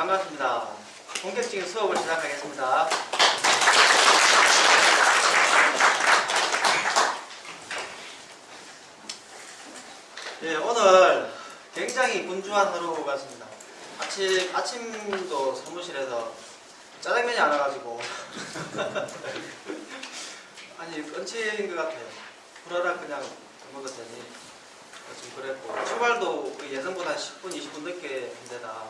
반갑습니다. 본격적인 수업을 시작하겠습니다. 예, 오늘 굉장히 분주한 하루 같습니다. 아침도 사무실에서 짜장면이 안 와가지고 아니 끈친 것 같아요. 후라락 그냥 먹었더니 좀 그랬고 출발도 예상보다 10분, 20분 늦게 한 데다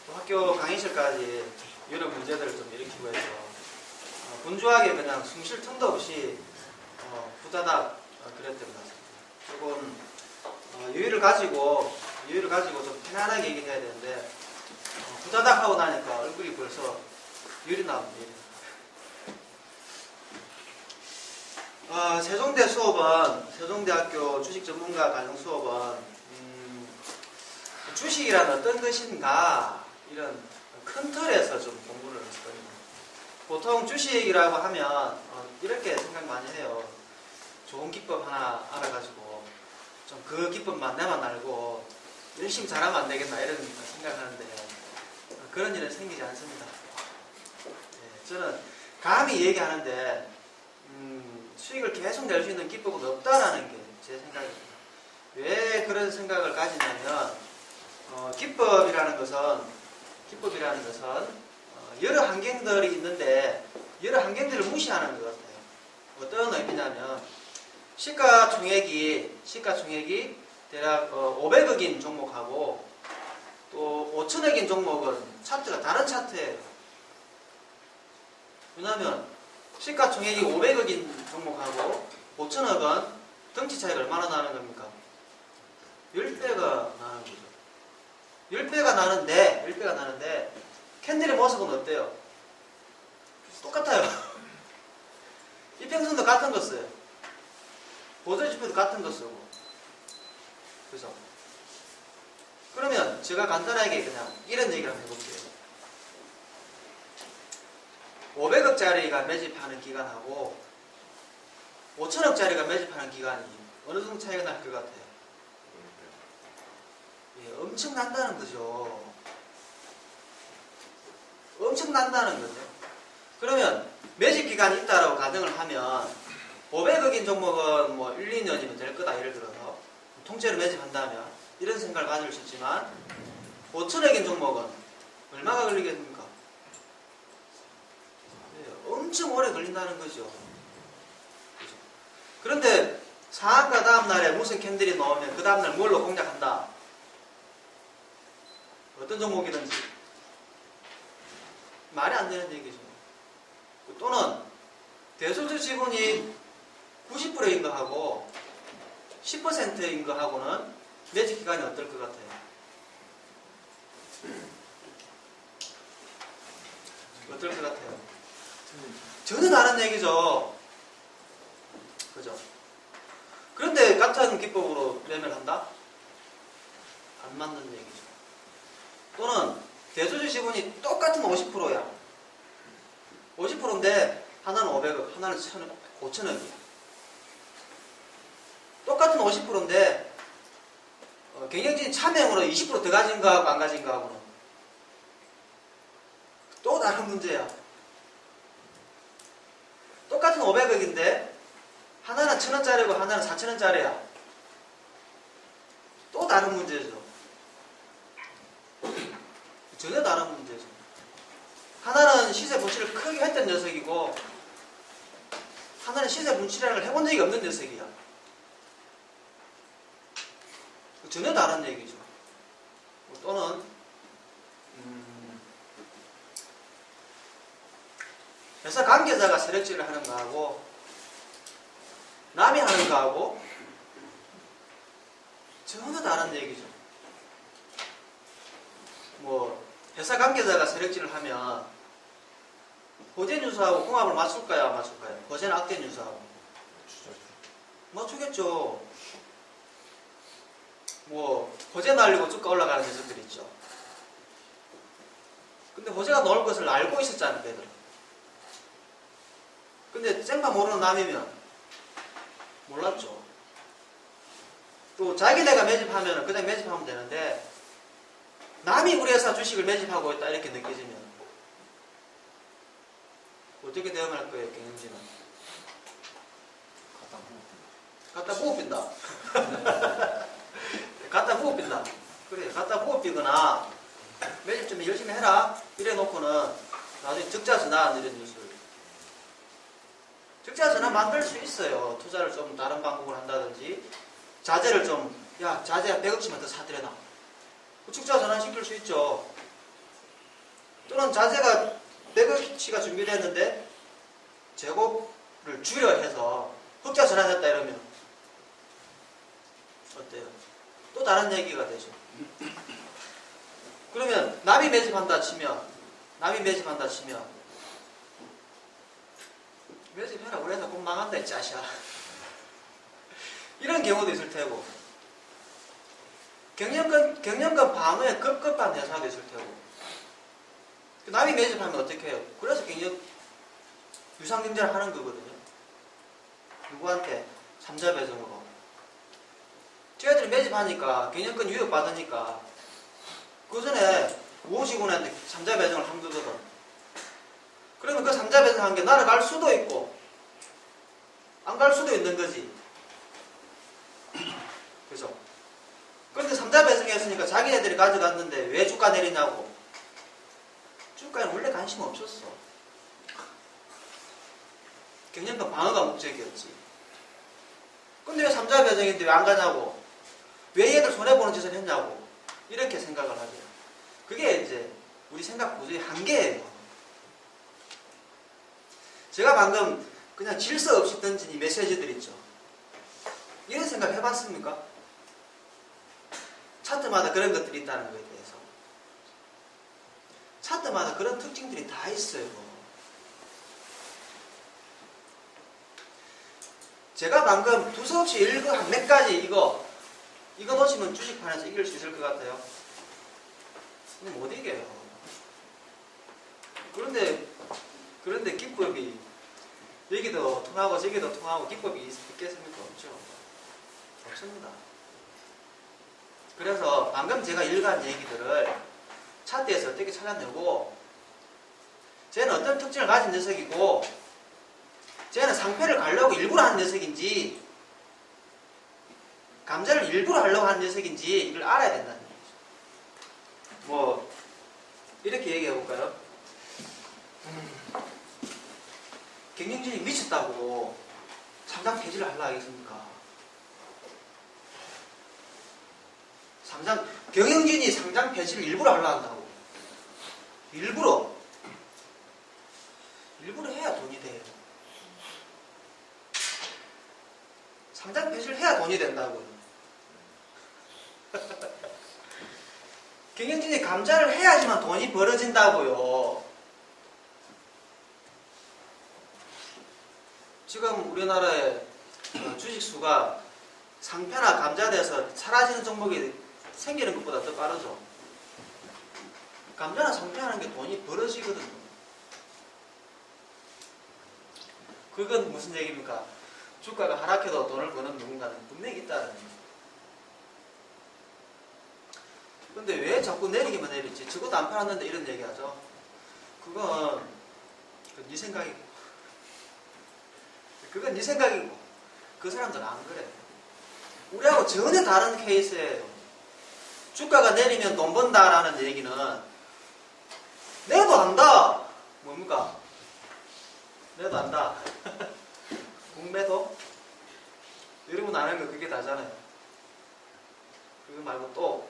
또 학교 강의실까지 여러 문제들을 좀 일으키고 해서 분주하게 그냥 숨 쉴 틈도 없이 후다닥 그랬던 것 같습니다. 조금 여유를 가지고 좀 편안하게 얘기를 해야 되는데 후다닥 하고 나니까 얼굴이 벌써 열이 나옵니다. 세종대 수업은, 세종대학교 주식전문가 과정 수업은 주식이란 어떤 것인가 이런 큰 틀에서 좀 공부를 했을 겁니다. 보통 주식이라고 하면 이렇게 생각 많이 해요. 좋은 기법 하나 알아가지고 좀 그 기법만 내만 알고 열심히 잘하면 안 되겠나 이런 생각하는데 그런 일은 생기지 않습니다. 저는 감히 얘기하는데 수익을 계속 낼 수 있는 기법은 없다라는 게 제 생각입니다. 왜 그런 생각을 가지냐면 기법이라는 것은 여러 환경들이 있는데 여러 환경들을 무시하는 것 같아요. 어떤 의미냐면 시가총액이 대략 500억인 종목하고 또 5천억인 종목은 차트가 다른 차트예요. 왜냐하면 시가총액이 500억인 종목하고 5천억은 덩치 차이가 얼마나 나는 겁니까? 10배가 나는 거죠. 10배가 나는데 캔들의 모습은 어때요? 똑같아요. 이평선도 같은 거 써요. 보조지표도 같은 거 쓰고. 그죠? 그러면 제가 간단하게 그냥 이런 얘기를 한번 해볼게요. 500억짜리가 매집하는 기간하고 5천억짜리가 매집하는 기간이 어느 정도 차이가 날 것 같아요? 예, 엄청 난다는 거죠. 엄청 난다는 거죠. 그러면 매집 기간이 있다라고 가정을 하면 500억인 종목은 뭐 1, 2년이면 될 거다 예를 들어서 통째로 매집한다면 이런 생각을 가질 수 있지만 5천억인 종목은 얼마가 걸리겠습니까? 엄청 오래 걸린다는 거죠. 그런데 상한가 다음날에 무슨 캔들이 나오면 그 다음날 뭘로 공략한다? 어떤 종목이든지 말이 안 되는 얘기죠. 또는 대소주 지분이 90%인 거 하고 10%인 거 하고는 매집 기간이 어떨 것 같아요? 어떨 것 같아요? 전혀 다른 얘기죠. 그죠? 그런데 같은 기법으로 매매를 한다? 안 맞는 얘기죠. 또는 대소주 지분이 똑같은 50%야. 50%인데 하나는 500억, 하나는 5천억이야. 똑같은 50%인데 경영진 차명으로 20% 더 가진 거하고 안 가진 거하고는 또 다른 문제야. 똑같은 500억인데 하나는 1,000원짜리고 하나는 4,000원짜리야. 또 다른 문제죠. 전혀 다른 문제죠. 하나는 시세 분출을 크게 했던 녀석이고 하나는 시세 분출을 해본 적이 없는 녀석이야. 전혀 다른 얘기죠. 또는 회사 관계자가 세력질을 하는 거하고 남이 하는 거하고 전혀 다른 얘기죠. 뭐 회사 관계자가 세력질을 하면 호재 뉴스하고 궁합을 맞출까요? 안 맞출까요? 호재는 악재 뉴스하고 맞추겠죠. 뭐 호재 날리고 쭉 올라가는 녀석들 있죠. 근데 호재가 나올 것을 알고 있었잖아요, 걔들. 근데 생파 모르는 남이면 몰랐죠. 또 자기네가 매집하면 그냥 매집하면 되는데 남이 우리 회사 주식을 매집하고 있다 이렇게 느껴지면 어떻게 대응할 거예요, 경영진은? 갖다 부어빈다. 갖다 부어빈다. 그래, 갖다 부어비거나 매집 좀 열심히 해라 이래 놓고는 나중에 적자전환 이런 뉴스를 적자전환 만들 수 있어요. 투자를 좀 다른 방법으로 한다든지 자재를 좀 야 자재 100억치만 더 사들여놔. 적자전환 시킬 수 있죠. 또는 자재가 100억치가 준비됐는데 재고를 줄여 해서 흑자 전환했다 이러면 어때요? 또 다른 얘기가 되죠. 그러면 남이 매집한다 치면 매집해라 우리 회사 곧 망한다 이 짜샤 이런 경우도 있을 테고 경영권 방어에 급급한 회사도 있을 테고 남이 매집하면 어떻게 해요? 그래서 경영 유상경제를 하는 거거든요. 누구한테? 3자 배정으로. 쟤들이 매집하니까 경영권 유역 받으니까 그 전에 우호직원한테 3자 배정을 한 거거든. 그러면 그 3자 배정한 게 날아갈 수도 있고 안 갈 수도 있는 거지. 그죠? 그런데 3자 배정했으니까 자기네들이 가져갔는데 왜 주가 내리냐고. 주가에는 원래 관심 없었어. 경영권 방어가 목적이었지. 근데 왜 3자 배정인데 왜 안 가냐고. 왜 얘들 손해보는 짓을 했냐고. 이렇게 생각을 하죠. 그게 이제 우리 생각 구조의 한계예요. 제가 방금 그냥 질서 없이 던진 이 메시지들 있죠. 이런 생각 해봤습니까? 차트마다 그런 것들이 있다는 거에 대해서. 차트마다 그런 특징들이 다 있어요. 제가 방금 두서없이 읽은 한 몇 가지 이거 놓치면 주식판에서 이길 수 있을 것 같아요. 근데 못 이겨요. 그런데 기법이 여기도 통하고 저기도 통하고 기법이 있겠습니까? 없죠. 없습니다. 그래서 방금 제가 읽은 얘기들을 차트에서 어떻게 찾아내고 쟤는 어떤 특징을 가진 녀석이고 쟤는 상패를 가려고 일부러 하는 녀석인지 감자를 일부러 하려고 하는 녀석인지 이걸 알아야 된다는 얘기죠. 뭐 이렇게 얘기해 볼까요? 경영진이 미쳤다고 상장 폐지를 하려고 하겠습니까? 경영진이 상장 폐지를 일부러 하려고 한다고. 일부러 해야 돈이 돼요. 상장 폐지를 해야 돈이 된다고요. 경영진이 감자를 해야지만 돈이 벌어진다고요. 지금 우리나라의 주식수가 상패나 감자돼서 사라지는 종목이 생기는 것보다 더 빠르죠. 감자나 상패하는 게 돈이 벌어지거든요. 그건 무슨 얘기입니까? 주가가 하락해도 돈을 버는 누군가는 분명히 있다는 얘기입니다. 근데 왜 자꾸 내리기만 내리지? 적어도 안 팔았는데 이런 얘기하죠. 그건 네 생각이고 그 사람들은 안 그래. 우리하고 전혀 다른 케이스예요. 주가가 내리면 돈 번다라는 얘기는 내도 안다. 뭡니까? 내도 안다. 공매도? 여러분 아는 거 그게 다잖아요. 그거 말고 또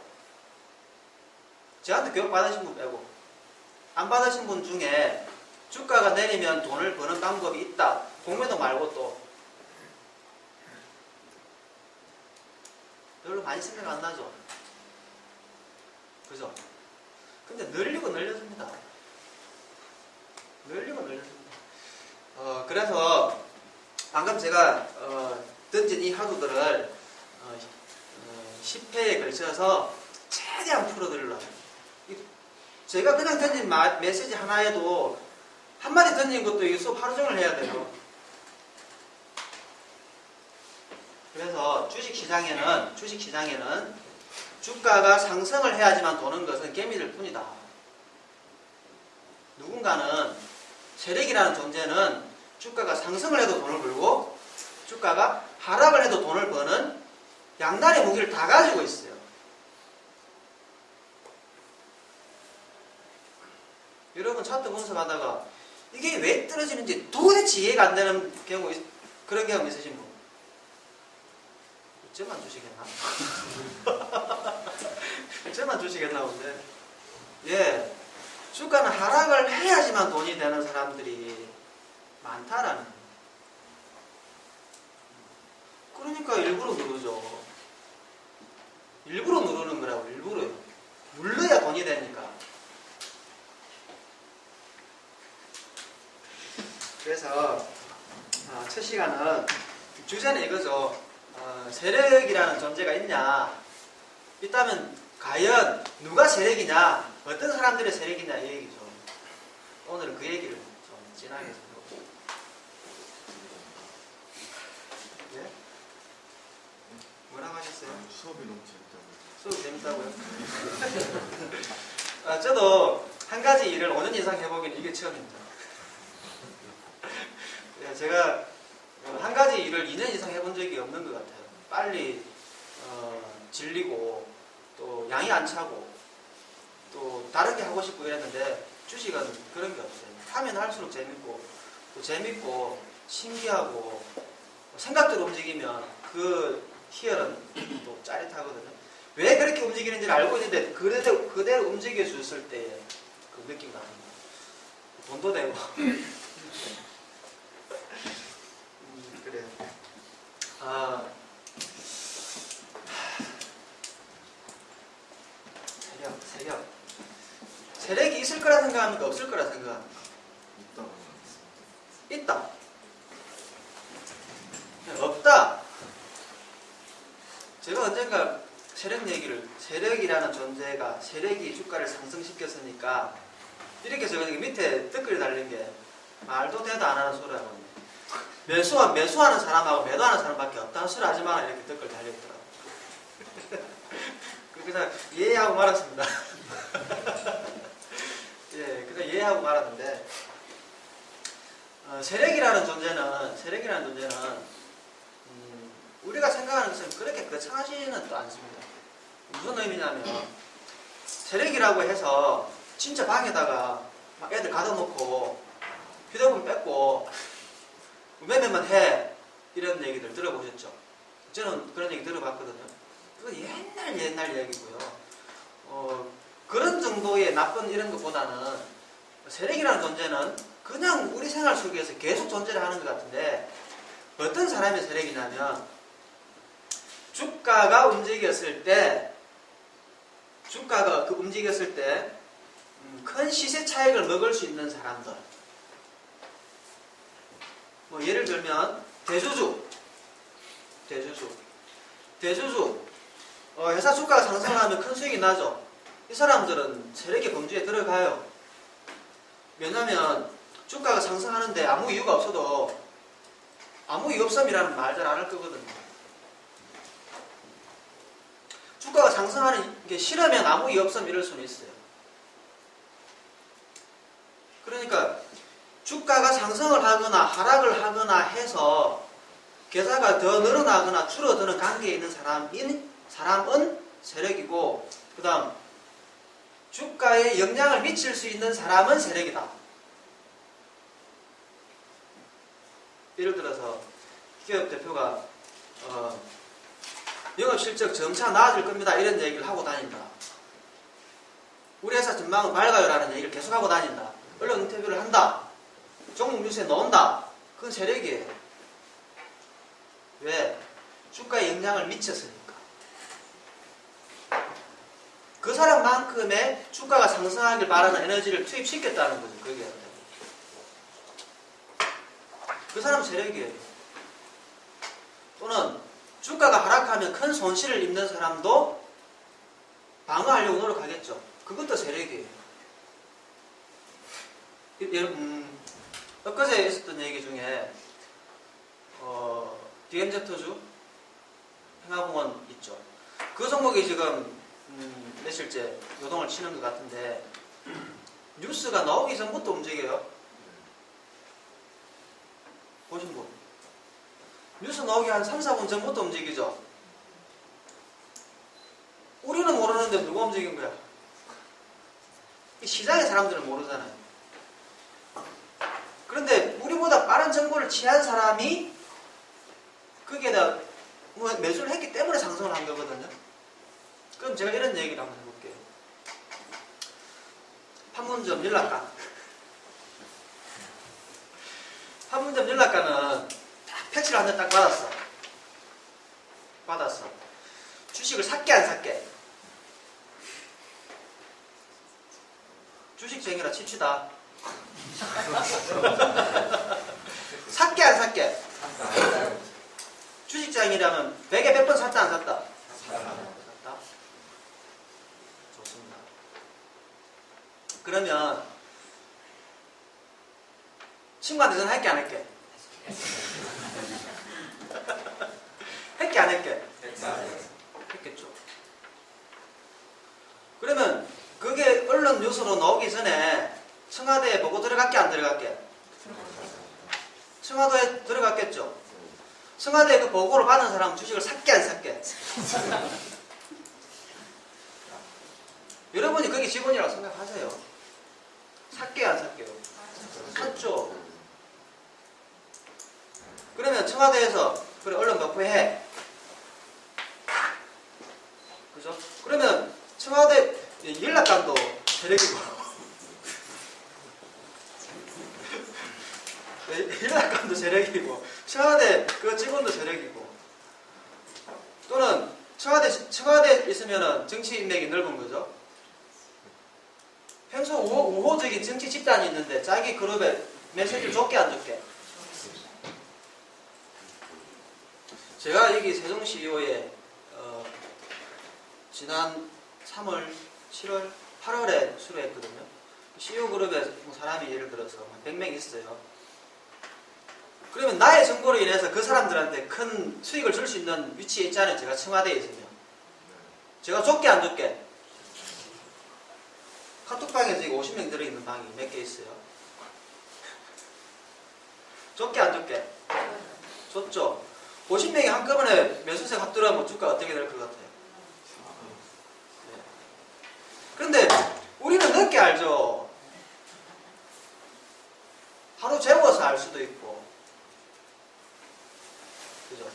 저한테 교육 받으신 분 빼고 안 받으신 분 중에 주가가 내리면 돈을 버는 방법이 있다. 공매도 말고 또 별로 많이 생각 안 나죠. 그죠? 근데 늘리고 늘려줍니다. 그래서 방금 제가 던진 이 하도들을 10회에 걸쳐서 최대한 풀어드리려고. 제가 그냥 던진 메시지 하나에도 한마디 던진 것도 이 수업 하루 종일 해야 돼요. 주식시장에는 주가가 상승을 해야지만 도는 것은 개미들 뿐이다. 누군가는 세력이라는 존재는 주가가 상승을 해도 돈을 벌고 주가가 하락을 해도 돈을 버는 양날의 무기를 다 가지고 있어요. 여러분 차트 분석하다가 이게 왜 떨어지는지 도대체 이해가 안 되는 경우, 그런 경험 있으신 분? 저만 주시겠나? 저만 주시겠나 본데. 예, 주가는 하락을 해야지만 돈이 되는 사람들이 많다라는. 그러니까 일부러 누르죠. 일부러 누르는 거라고, 일부러요. 눌러야 돈이 되니까. 그래서 첫 시간은 주제는 이거죠. 세력이라는 존재가 있냐, 있다면 과연 누가 세력이냐, 어떤 사람들의 세력이냐 이 얘기죠. 오늘은 그 얘기를 좀 진하게 해보고. 예? 뭐라고 하셨어요? 수업이 너무 재밌다고요. 수업이 재밌다고요? 저도 한 가지 일을 5년 이상 해보긴 이게 처음입니다. 제가 한 가지 일을 2년 이상 해본 적이 없는 것 같아요. 빨리 질리고 또 양이 안 차고 또 다르게 하고 싶고 이랬는데 주식은 그런 게 없어요. 하면 할수록 재밌고 또 재밌고 신기하고 생각대로 움직이면 그 희열은 또 짜릿하거든요. 왜 그렇게 움직이는지를 알고 있는데 그대로 움직여 줬을 때의 그 느낌 같은 거. 돈도 되고 그래요. 세력. 세력이 있을 거라 생각합니까? 없을 거라 생각합니까? 있다. 없다. 제가 언젠가 세력이라는 존재가, 세력이 주가를 상승시켰으니까 이렇게 제가 밑에 댓글이 달린 게 말도 대도 안 하는 소리라고. 매수하는 사람하고 매도하는 사람밖에 없다는 소리 하지 마라 이렇게 댓글 달렸더라고요. 그냥 이해하고 말았습니다. 예, 그냥 이해하고 말았는데 세력이라는 존재는 우리가 생각하는 것은 그렇게 거창하지는 또 않습니다. 무슨 의미냐면 세력이라고 해서 진짜 방에다가 막 애들 가둬놓고 휴대폰 뺏고 매매만 해 이런 얘기들 들어보셨죠? 저는 그런 얘기 들어봤거든요. 그건 옛날 얘기고요. 그런 정도의 나쁜 이런 것보다는 세력이라는 존재는 그냥 우리 생활 속에서 계속 존재를 하는 것 같은데 어떤 사람의 세력이냐면 주가가 움직였을 때 큰 시세 차익을 먹을 수 있는 사람들. 뭐 예를 들면 대주주 회사 주가가 상승하면 큰 수익이 나죠. 이 사람들은 세력의 범주에 들어가요. 왜냐하면 주가가 상승하는데 아무 이유가 없어도 아무 이유 없음이라는 말 잘 안 할 거거든요. 주가가 상승하는 게 싫으면 아무 이유 없음 이럴 수는 있어요. 그러니까 주가가 상승을 하거나 하락을 하거나 해서 계좌가 더 늘어나거나 줄어드는 관계에 있는 사람은 세력이고, 그 다음 주가에 영향을 미칠 수 있는 사람은 세력이다. 예를 들어서 기업 대표가 영업실적 점차 나아질 겁니다 이런 얘기를 하고 다닌다. 우리 회사 전망은 밝아요 라는 얘기를 계속하고 다닌다. 언론 인터뷰를 한다. 종목 뉴스에 나온다. 그건 세력이에요. 왜? 주가에 영향을 미쳤으니까. 그 사람만큼의 주가가 상승하길 바라는 에너지를 투입시켰다는 거죠. 그게 그 사람은 세력이에요. 또는 주가가 하락하면 큰 손실을 입는 사람도 방어하려고 노력하겠죠. 그것도 세력이에요. 엊그제 있었던 얘기 중에 DMZ주 행화공원 있죠. 그 종목이 지금 며칠째 요동을 치는 것 같은데 뉴스가 나오기 전부터 움직여요. 보신 분. 뉴스 나오기 한 3, 4분 전부터 움직이죠. 우리는 모르는데 누가 움직인 거야? 이 시장의 사람들은 모르잖아요. 그런데 우리보다 빠른 정보를 취한 사람이 거기에다 뭐 매수를 했기 때문에 상승을 한 거거든요. 그럼 제가 이런 얘기를 한번 해볼게요. 판문점 연락가. 판문점 연락가는 딱 택시를 한 대 딱 받았어. 주식을 샀게 안 샀게? 주식쟁이라 칩시다. 샀게 안 샀게? 주식장이라면 100에 100번 샀다 안 샀다? 샀다. 좋습니다. 그러면 친구한테 전화할게 안 할게? 했게 안 했게? 했겠죠. 그러면 그게 언론 뉴스로 나오기 전에 청와대에 보고 들어갔게 안 들어갔게? 청와대에 들어갔겠죠. 청와대에 그 보고를 받은 사람은 주식을 샀게 안 샀게? 여러분이 거기 직원이라고 생각하세요. 샀게 안 샀게요? 샀죠. 그러면 청와대에서 그래 언론 발표해. 그죠? 그러면 청와대 연락관도 세력이고 연락관도 세력이고 청와대 그 직원도 세력이고 또는 청와대 있으면은 정치 인맥이 넓은 거죠. 평소 우호적인 정치 집단이 있는데 자기 그룹에 메시지를 줬게 안 줬게? 제가 여기 세종시의회에 지난 3월, 7월, 8월에 수료했거든요. CEO 그룹에 뭐 사람이 예를 들어서 100명 있어요. 그러면 나의 정보로 인해서 그 사람들한테 큰 수익을 줄 수 있는 위치에 있잖아요. 제가 청와대에 있으면. 제가 줬게 안 줬게? 카톡방에 지금 50명 들어있는 방이 몇 개 있어요. 줬게 안 줬게? 줬죠. 50명이 한꺼번에 매수세 확 들어가면 주가 어떻게 될 것 같아요? 네. 그런데 우리는 늦게 알죠. 하루 재워서 알 수도 있고. 그죠?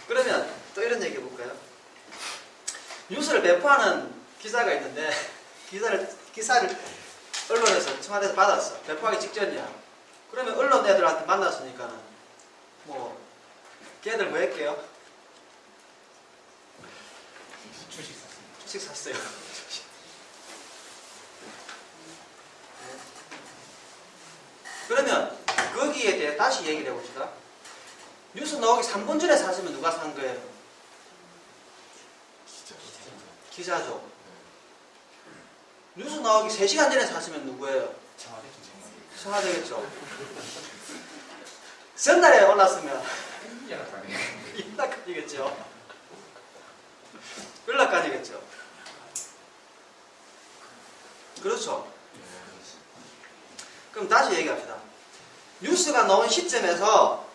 그러면 또 이런 얘기 해볼까요? 뉴스를 배포하는 기사가 있는데 기사를 언론에서 청와대에서 받았어. 배포하기 직전이야. 그러면 언론 애들한테 만났으니까는 뭐 걔들 뭐 할게요? 주식 샀어요. 그러면 거기에 대해 다시 얘기를 해봅시다. 뉴스 나오기 3분 전에 샀으면 누가 산 거예요? 기자죠. 뉴스 나오기 3시간 전에 샀으면 누구예요? 청와대겠죠. 전날에 올랐으면 연락관이겠죠. 연락관이겠죠. 그렇죠. 그럼 다시 얘기합시다. 뉴스가 나온 시점에서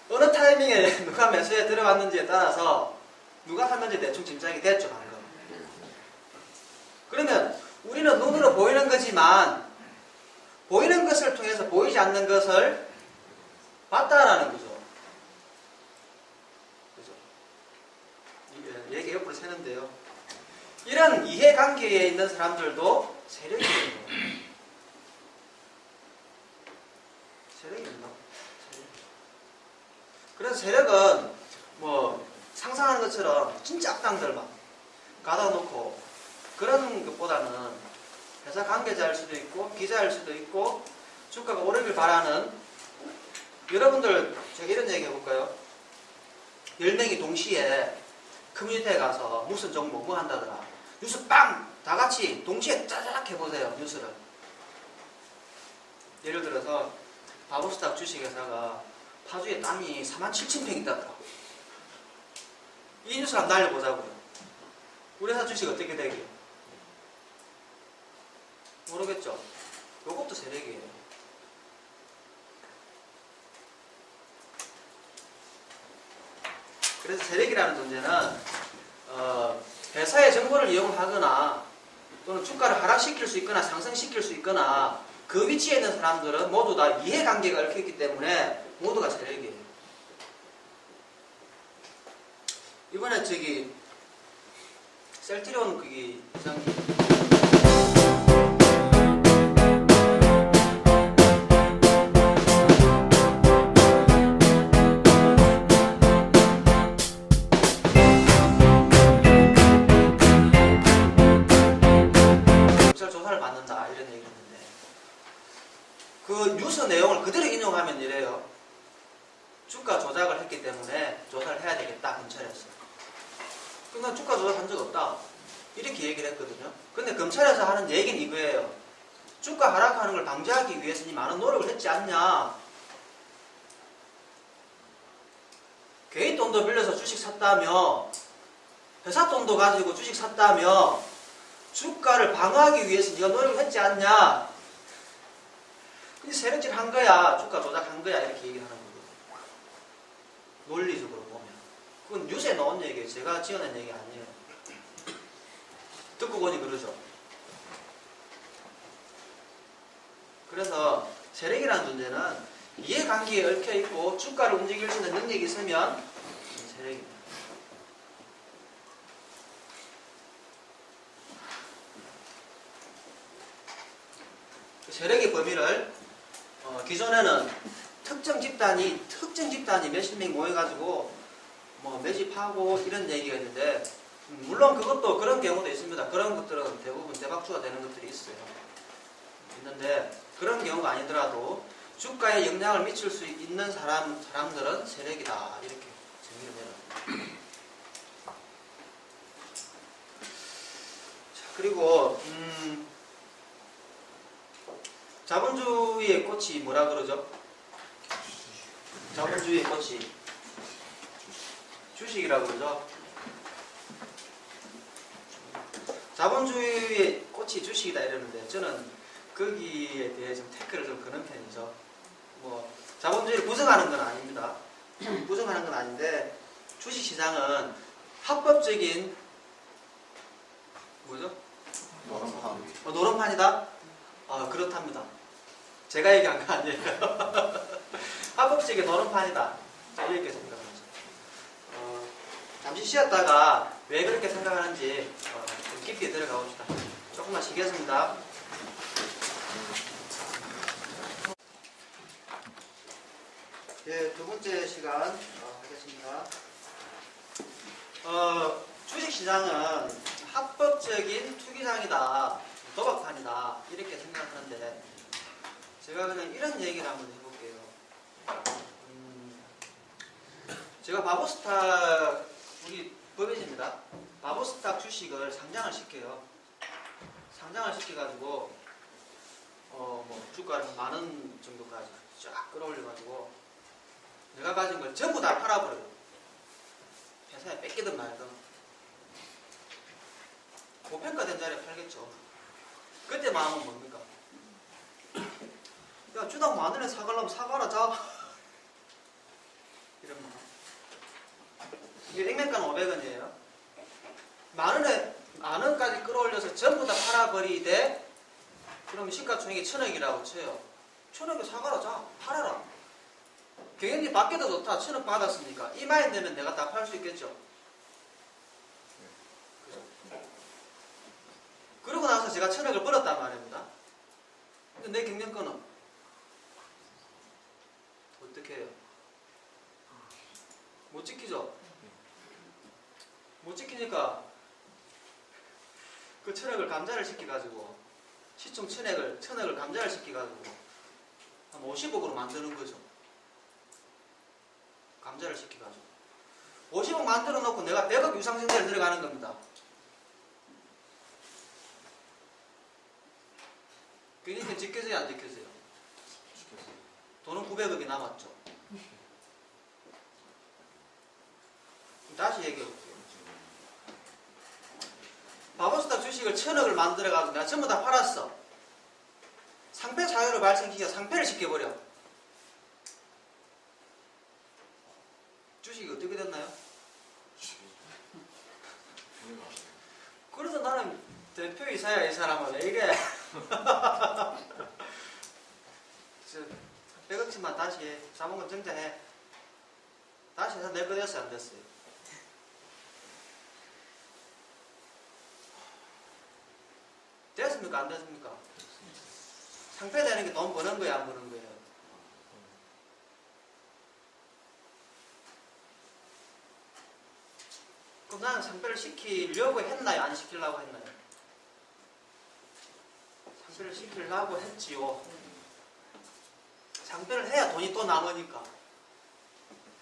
어느 타이밍에 누가 매수에 들어갔는지에 따라서 누가 샀는지 대충 짐작이 됐죠, 방금. 그러면 우리는 눈으로 보이는 거지만 보이는 것을 통해서 보이지 않는 것을 봤다라는 거죠. 그죠? 얘기 옆으로 새는데요. 이런 이해관계에 있는 사람들도 세력이 있는 거예요. 세력이 있나? 그래서 세력은 뭐 상상하는 것처럼 진짜 악당들만 가다 놓고 그런 것보다는 회사 관계자일 수도 있고 기자일 수도 있고 주가가 오르길 바라는 여러분들 제가 이런 얘기 해볼까요? 10명이 동시에 커뮤니티에 가서 무슨 종목 뭐 한다더라. 뉴스 빵! 다 같이 동시에 짜자작 해보세요. 뉴스를. 예를 들어서 바보스탁 주식회사가 파주에 땅이 47,000평 있다더라. 이 뉴스를 한번 날려보자고요. 우리 회사 주식 어떻게 되게요? 모르겠죠? 요것도 세력이에요. 그래서 세력이라는 존재는 회사의 정보를 이용하거나 또는 주가를 하락시킬 수 있거나 상승시킬 수 있거나 그 위치에 있는 사람들은 모두 다 이해관계가 얽혀있기 때문에 모두가 세력이에요. 이번에 저기 셀트리온 그게 이상님 검찰 조사를 받는다 이런 얘기를 했는데 그 뉴스 내용을 그대로 인용하면 이래요. 주가 조작을 했기 때문에 조사를 해야 되겠다 검찰에서. 그러니까 주가 조작한 적 없다 이렇게 얘기를 했거든요. 근데 검찰에서 하는 얘기는 이거예요. 주가 하락하는 걸 방지하기 위해서 이 많은 노력을 했지 않냐. 개인 돈도 빌려서 주식 샀다며 회사 돈도 가지고 주식 샀다며 주가를 방어하기 위해서 네가 노력을 했지 않냐. 근데 세력질 한 거야. 주가 조작한 거야. 이렇게 얘기를 하는 거거든요. 논리적으로 보면. 그건 뉴스에 나온 얘기예요. 제가 지어낸 얘기 아니에요. 듣고 보니 그러죠. 그래서 세력이라는 존재는 이해관계에 얽혀있고 주가를 움직일 수 있는 능력이 있으면 세력입니다. 세력의 범위를 기존에는 특정 집단이 몇십 명 모여가지고 뭐 매집하고 이런 얘기가 있는데 물론 그것도 그런 경우도 있습니다. 그런 것들은 대부분 대박주가 되는 것들이 있는데 그런 경우가 아니더라도 주가에 영향을 미칠 수 있는 사람들은 세력이다 이렇게 정의를 내요. 자, 그리고 자본주의의 꽃이 뭐라 그러죠? 자본주의의 꽃이 주식이라고 그러죠? 자본주의의 꽃이 주식이다 이러는데 저는 거기에 대해 좀 태클을 좀 거는 편이죠. 뭐 자본주의를 부정하는 건 아닙니다. 부정하는 건 아닌데 주식시장은 합법적인 뭐죠? 노름판이다? 그렇답니다. 제가 얘기한 거 아니에요. 합법적인 노름판이다. 이렇게 생각합니다. 잠시 쉬었다가 왜 그렇게 생각하는지 좀 깊이 들어가 봅시다. 조금만 쉬겠습니다. 네, 두 번째 시간 하겠습니다. 주식시장은 합법적인 투기장이다, 도박판이다 이렇게 생각하는데 제가 그냥 이런 얘기를 한번 해볼게요. 제가 바보스탁 우리 법인입니다. 바보스탁 주식을 상장을 시켜요. 상장을 시켜가지고 뭐 주가를 만원 정도까지 쫙 끌어올려가지고 내가 가진 걸 전부 다 팔아버려요. 회사에 뺏기든 말든 고평가된 자리에 팔겠죠. 그때 마음은 뭡니까? 야 주당 만원에 사가려면 사가라 자. 이런 마음. 이게 액면가는 500원이에요. 만원까지 끌어올려서 전부 다 팔아버리되 그러면 시가총액이 1000억이라고 쳐요. 1000억에 사가라 자. 팔아라. 경영이 밖에도 좋다. 1000억 받았으니까 이 마인드면 내가 다 팔 수 있겠죠. 그죠? 그러고 나서 제가 1000억을 벌었단 말입니다. 근데 내 경영권은 어떻게 해요? 못 지키죠? 못 지키니까 그 1000억을 감자를 시켜가지고 시총 1000억을 감자를 시켜가지고 한 50억으로 만드는 거죠. 감자를 시켜가지고 50억 만들어 놓고 내가 100억 유상증자를 들어가는 겁니다. 그러니까 지켜져요 안 지켜져요? 돈은 900억이 남았죠. 다시 얘기해 볼게요. 주식을 1000억을 만들어가지고 내가 전부 다 팔았어. 상패 사유를 발생시켜 상패를 시켜버려. 주식이 어떻게 됐나요? 그래서 나는 대표이사야, 이 사람은. 왜 이래? 100억치만 다시 해. 자본금 증자해. 다시 해서 낼 거 됐어요, 안 됐어요? 됐습니까? 안 됐습니까? 상패되는 게 돈 버는 거야, 안 버는 거예요? 그럼 나는 상패를 시키려고 했나요? 안 시키려고 했나요? 상패를 시키려고 했지요. 상패를 해야 돈이 또 남으니까.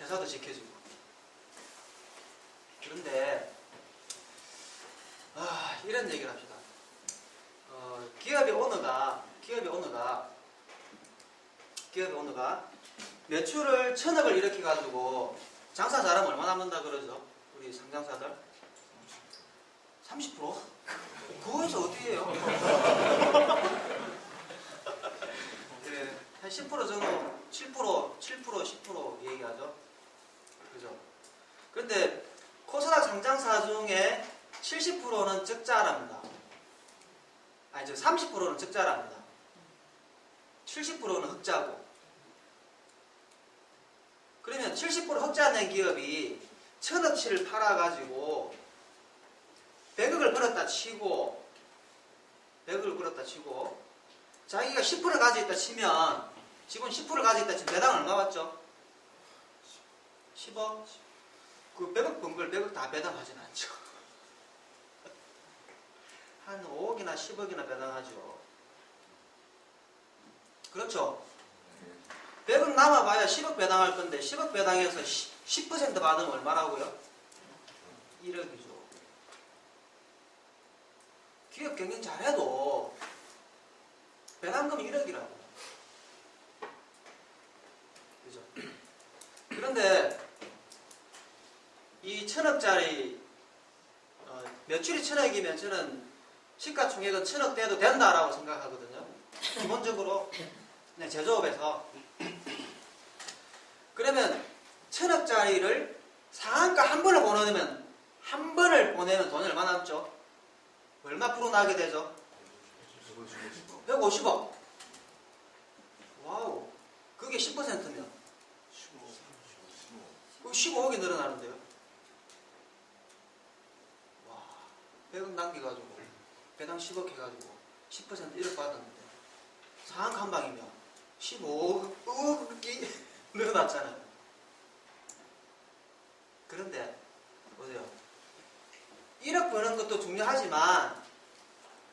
회사도 지켜주고. 그런데, 이런 얘기를 합시다. 기업의 오너가 매출을 1000억을 일으켜가지고 장사 잘하면 얼마 남는다 그러죠? 우리 상장사들? 30%? 그거에서 어떻게 해요? 네, 한 10% 정도, 7%, 10% 얘기하죠? 그죠? 그런데 코스닥 상장사 중에 70%는 적자랍니다. 아니, 30%는 적자랍니다. 70%는 흑자고. 그러면 70% 흑자 낸 기업이 1000억치를 팔아가지고 100억을 벌었다 치고, 100억을 벌었다 치고, 자기가 10%를 가지고 있다 치면, 지금 10%를 가지고 있다 치면 배당 얼마 받죠? 10억? 그 100억 번 걸 100억 다 배당하진 않죠. 한 5억이나 10억이나 배당하죠. 그렇죠? 100억 남아봐야 10억 배당할 건데 10억 배당해서 10% 받으면 얼마라고요? 1억이죠. 기업 경영 잘해도 배당금이 1억이라고. 그죠? 그런데 이 1000억짜리 매출이 1000억이면 저는 시가총액은 1000억 돼도 된다라고 생각하거든요. 기본적으로 그냥 제조업에서. 그러면 1000억짜리를 상한가 한 번을 보내면 돈이 얼마 남죠? 얼마 프로 나게 되죠? 150억. 와우. 그게 10%면 15억이 늘어나는데요. 와. 100억 남겨가지고 배당 10억 해가지고 10% 1억 받았는데 상한가 한 방이면 15억이 늘어났잖아요. 그런데 보세요. 1억 버는 것도 중요하지만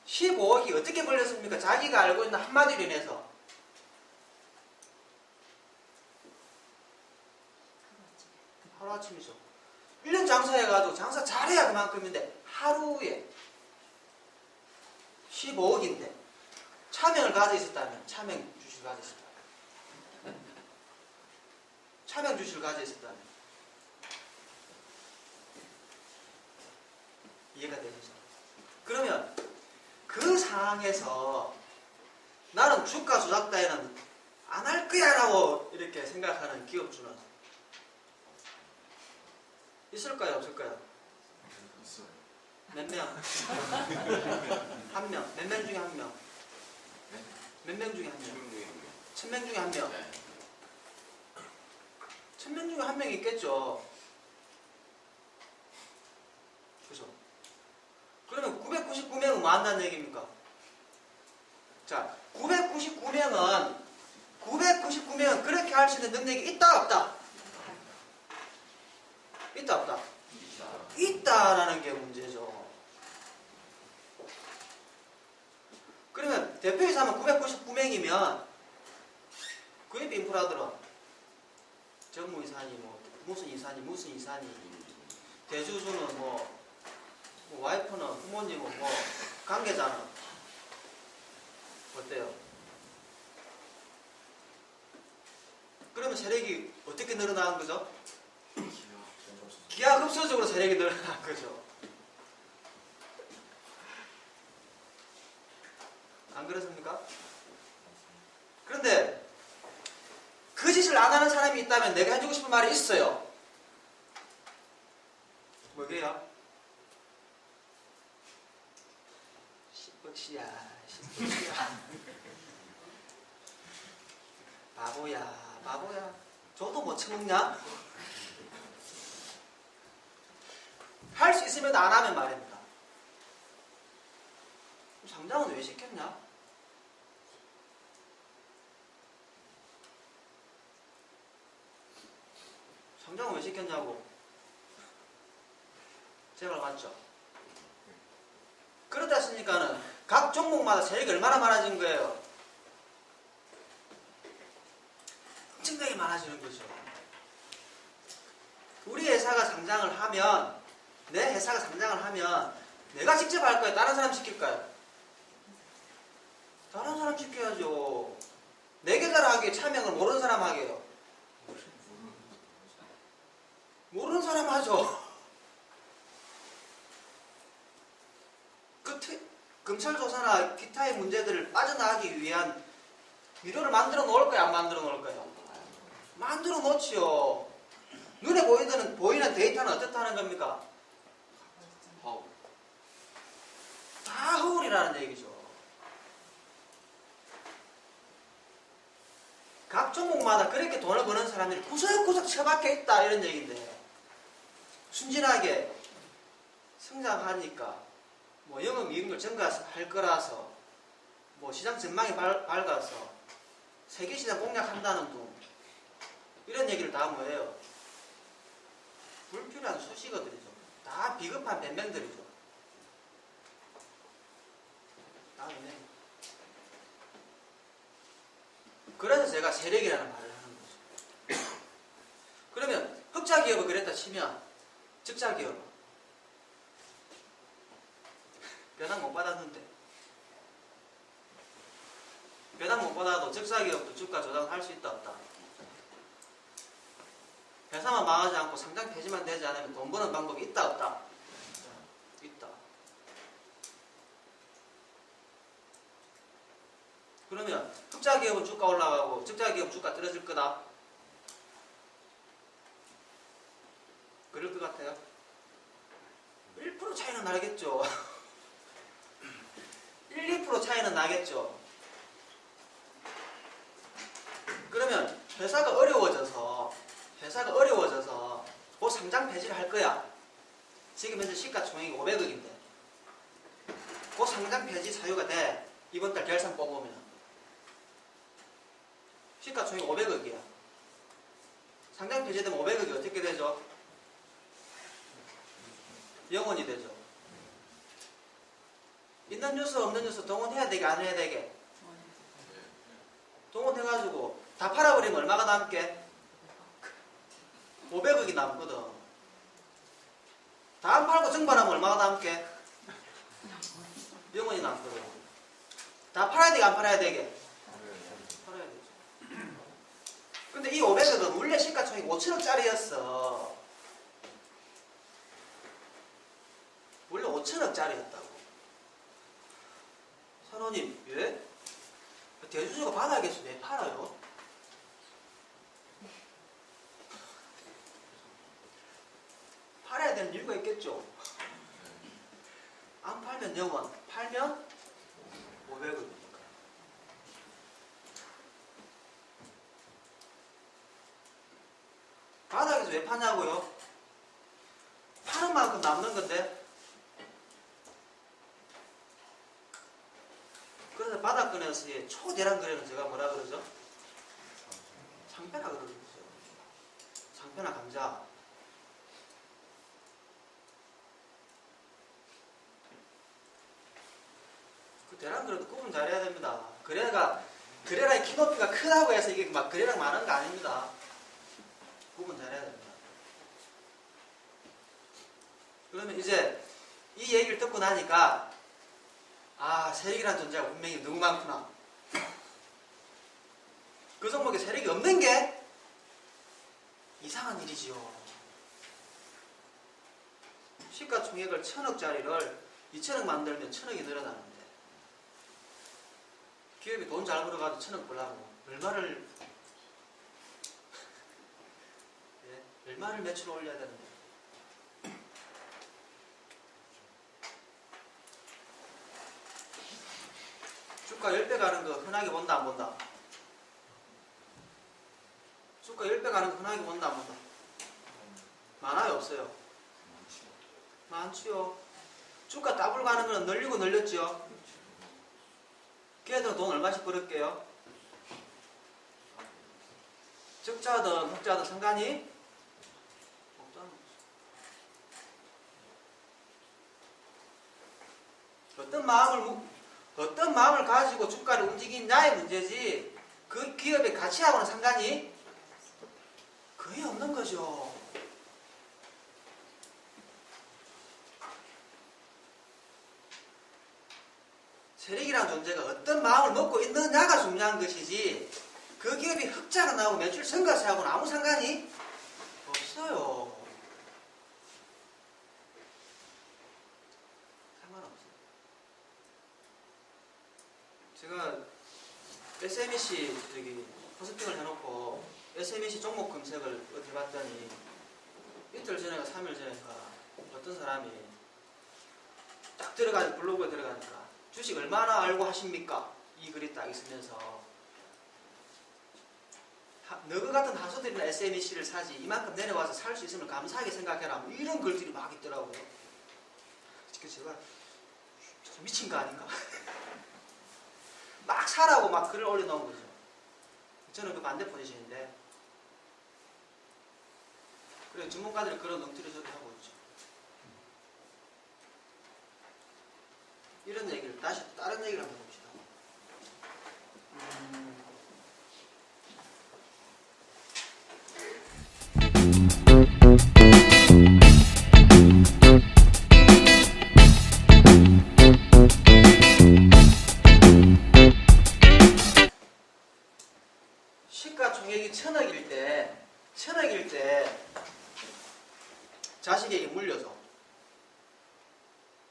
15억이 어떻게 벌렸습니까? 자기가 알고 있는 한마디로 인해서. 하루아침이죠. 1년 장사해가지고 장사 잘해야 그만큼인데 하루에 15억인데 차명을 가지고 있었다면, 차명 주식을 가지고 있었다면, 차명 주식을 가지고 있었다면 이해가 되시죠? 그러면 그 상황에서 나는 주가 조작 따위는 안 할 거야 라고 이렇게 생각하는 기업주는 있을까요? 없을까요? 있어요. 몇 명? 한 명. 몇 명 중에 한 명? 네? 몇 명 중에 한 명? 1000명 중에 한 명. 네. 1000명 중에 한 명이 있겠죠. 그죠? 그러면 999명은 뭐 한다는 얘기입니까? 자, 999명은 그렇게 할 수 있는 능력이 있다, 없다? 있다, 없다? 있다라는 게 문제죠. 그러면 대표이사 하면 999명이면 그룹 인프라들은 전무이사니, 무슨 이사니, 대주주는 와이프는, 부모님은 관계자는 어때요? 그러면 세력이 어떻게 늘어나는 거죠? 기하급수적으로 세력이 늘어나는 거죠. 그렇습니까? 그런데 그 짓을 안 하는 사람이 있다면 내가 해주고 싶은 말이 있어요. 뭐게요? 10억씩이야 10억씩이야 바보야 저도 못 처먹냐? 할 수 있으면 안 하면 말입니다. 상장은 왜 시켰냐? 상장은 왜 시켰냐고. 제가 맞죠? 그러다 보니까는 각 종목마다 세력이 얼마나 많아진 거예요? 엄청나게 많아지는 거죠. 우리 회사가 상장을 하면, 내 회사가 상장을 하면 내가 직접 할 거예요? 다른 사람 시킬까요? 다른 사람 시켜야죠. 내 계좌를 하기에 차명을 모르는 사람 하게요. 모르는 사람 하죠. 검찰 조사나 기타의 문제들을 빠져나가기 위한 미로를 만들어 놓을 거야, 안 만들어 놓을 거야? 만들어 놓지요. 눈에 보이는 데이터는 어떻다는 겁니까? 파워. 다 허울이라는 얘기죠. 각 종목마다 그렇게 돈을 버는 사람들이 구석구석 처박혀 있다 이런 얘기인데, 순진하게 성장하니까 뭐 영업이익률 증가할 거라서 뭐 시장 전망이 밝아서 세계시장 공략한다는 둥 이런 얘기를 다 뭐예요? 불필요한 수식어들이죠. 다 비겁한 변명들이죠. 다 변명. 그래서 제가 세력이라는 말을 하는 거죠. 그러면 흑자기업을 그랬다 치면 적자기업은 배당 못 받았는데, 배당 못 받아도 적자기업도 주가 조작할 수 있다 없다? 회사만 망하지 않고 상장 폐지만 되지 않으면 돈 버는 방법이 있다 없다? 있다. 그러면 흑자기업은 주가 올라가고 적자기업 주가 떨어질 거다? 그럴 것 같아요? 1% 차이는 나겠죠. 1, 2% 차이는 나겠죠. 그러면 회사가 어려워져서 곧 상장 폐지를 할 거야. 지금 현재 시가총액이 500억인데 곧 상장 폐지 사유가 돼. 이번 달 결산 뽑으면 시가총액 500억이야. 상장 폐지되면 500억이 어떻게 되죠? 영원이 되죠. 있는 뉴스 없는 뉴스 동원해야 되게 안 해야 되게? 동원해가지고 다 팔아버리면 얼마가 남게? 500억이 남거든. 다 안 팔고 증발하면 얼마가 남게? 영원이 남거든. 다 팔아야 되게 안 팔아야 되게? 팔아야 되죠. 근데 이 500억은 원래 시가총액 5천억짜리였어. 원래 5천억짜리였다고. 선호님, 예? 대주주가 받아야겠어. 왜 팔아요? 팔아야 되는 이유가 있겠죠. 안 팔면 영원, 팔면 500억이니까. 바닥에서 왜 파냐고요? 파는 만큼 남는 건데. 그래서 바닥권에서의 초대량 거래는 제가 뭐라 그러죠? 상패나 그러죠. 상패나 감자. 그 대량 거래도 구분 잘해야 됩니다. 거래량의 키높이가 크다고 해서 이게 막 거래량 많은 거 아닙니다. 구분 잘해야 됩니다. 그러면 이제 이 얘기를 듣고 나니까 아, 세력이라는 존재가 분명히 너무 많구나. 그 종목에 세력이 없는 게 이상한 일이지요. 시가총액을 1000억짜리를 2000억 만들면 1000억이 늘어나는데 기업이 돈 잘 벌어가지고 1,000억 벌라고 얼마를 매출을 올려야 되는데. 주가 10배 가는 거 흔하게 본다 안 본다? 주가 10배 가는 거 흔하게 본다 안 본다? 많아요 없어요? 많지요. 주가 더블 가는 거는 늘리고 늘렸지요. 걔들은 돈 얼마씩 벌을게요? 적자든 흑자든 상관이 없잖아. 어떤 마음을 가지고 주가를 움직이냐의 문제지 그 기업의 가치하고는 상관이 거의 없는 거죠. 세력이라는 존재가 어떤 마음을 먹고 있느냐가 중요한 것이지 그 기업이 흑자가 나오고 매출 성과세하고는 아무 상관이 없어요. 상관없어요. 제가 SMEC 포스팅을 해놓고 SMEC 종목 검색을 어디 해봤더니 이틀 전인가 3일 전인가 어떤 사람이 딱 블로그에 들어가니까 주식 얼마나 알고 하십니까? 이 글이 딱 있으면서 너희 같은 하수들이나 SMEC를 사지 이만큼 내려와서 살 수 있으면 감사하게 생각해라 뭐 이런 글들이 막 있더라고요. 제가 미친 거 아닌가? 막 사라고 막 글을 올려놓은 거죠. 저는 그 반대 포지션인데 그래 전문가들이 그런 엉터리 소리 하고 있죠. 이런 얘기를 다시 다른 얘기를 한번 해봅시다. 시가총액이 1,000억일 때 자식에게 물려서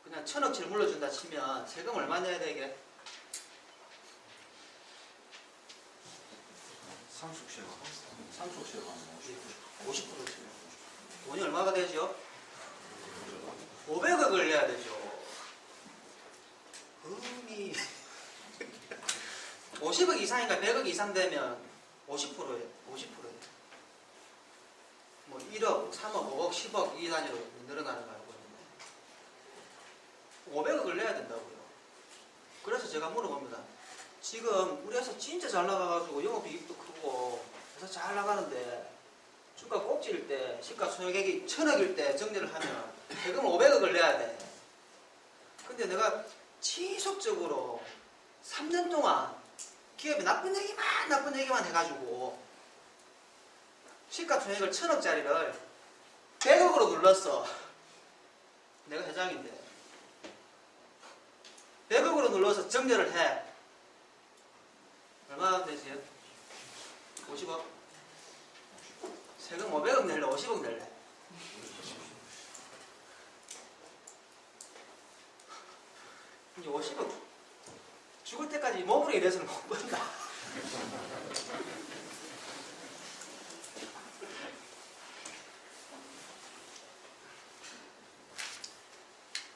그냥 1,000억치를 물려준다 치면 세금 얼마 내야 되게? 상속세가 50%죠. 돈이 얼마가 되죠? 500억을 내야 되죠. 금이 50억 이상인가 100억 이상 되면 50%예요. 50%예요. 뭐 1억, 3억, 5억, 10억 이 단위로 늘어나는 거 알고 있는데 500억을 내야 된다고요. 그래서 제가 물어봅니다. 지금 우리 회사 진짜 잘 나가가지고 영업이익도 크고 회사 잘 나가는데 주가 꼭지일 때 시가총액이 1,000억일 때 정리를 하면 세금 500억을 내야 돼. 근데 내가 지속적으로 3년 동안 기업이 나쁜 얘기만 해가지고 시가총액을 1,000억짜리를 100억으로 눌렀어. 내가 회장인데 100억으로 눌러서 정리를 해. 얼마나 되지? 50억? 세금 500억 낼래? 50억 낼래? 이제 50억 죽을 때까지 몸으로 일해서는 못 번다.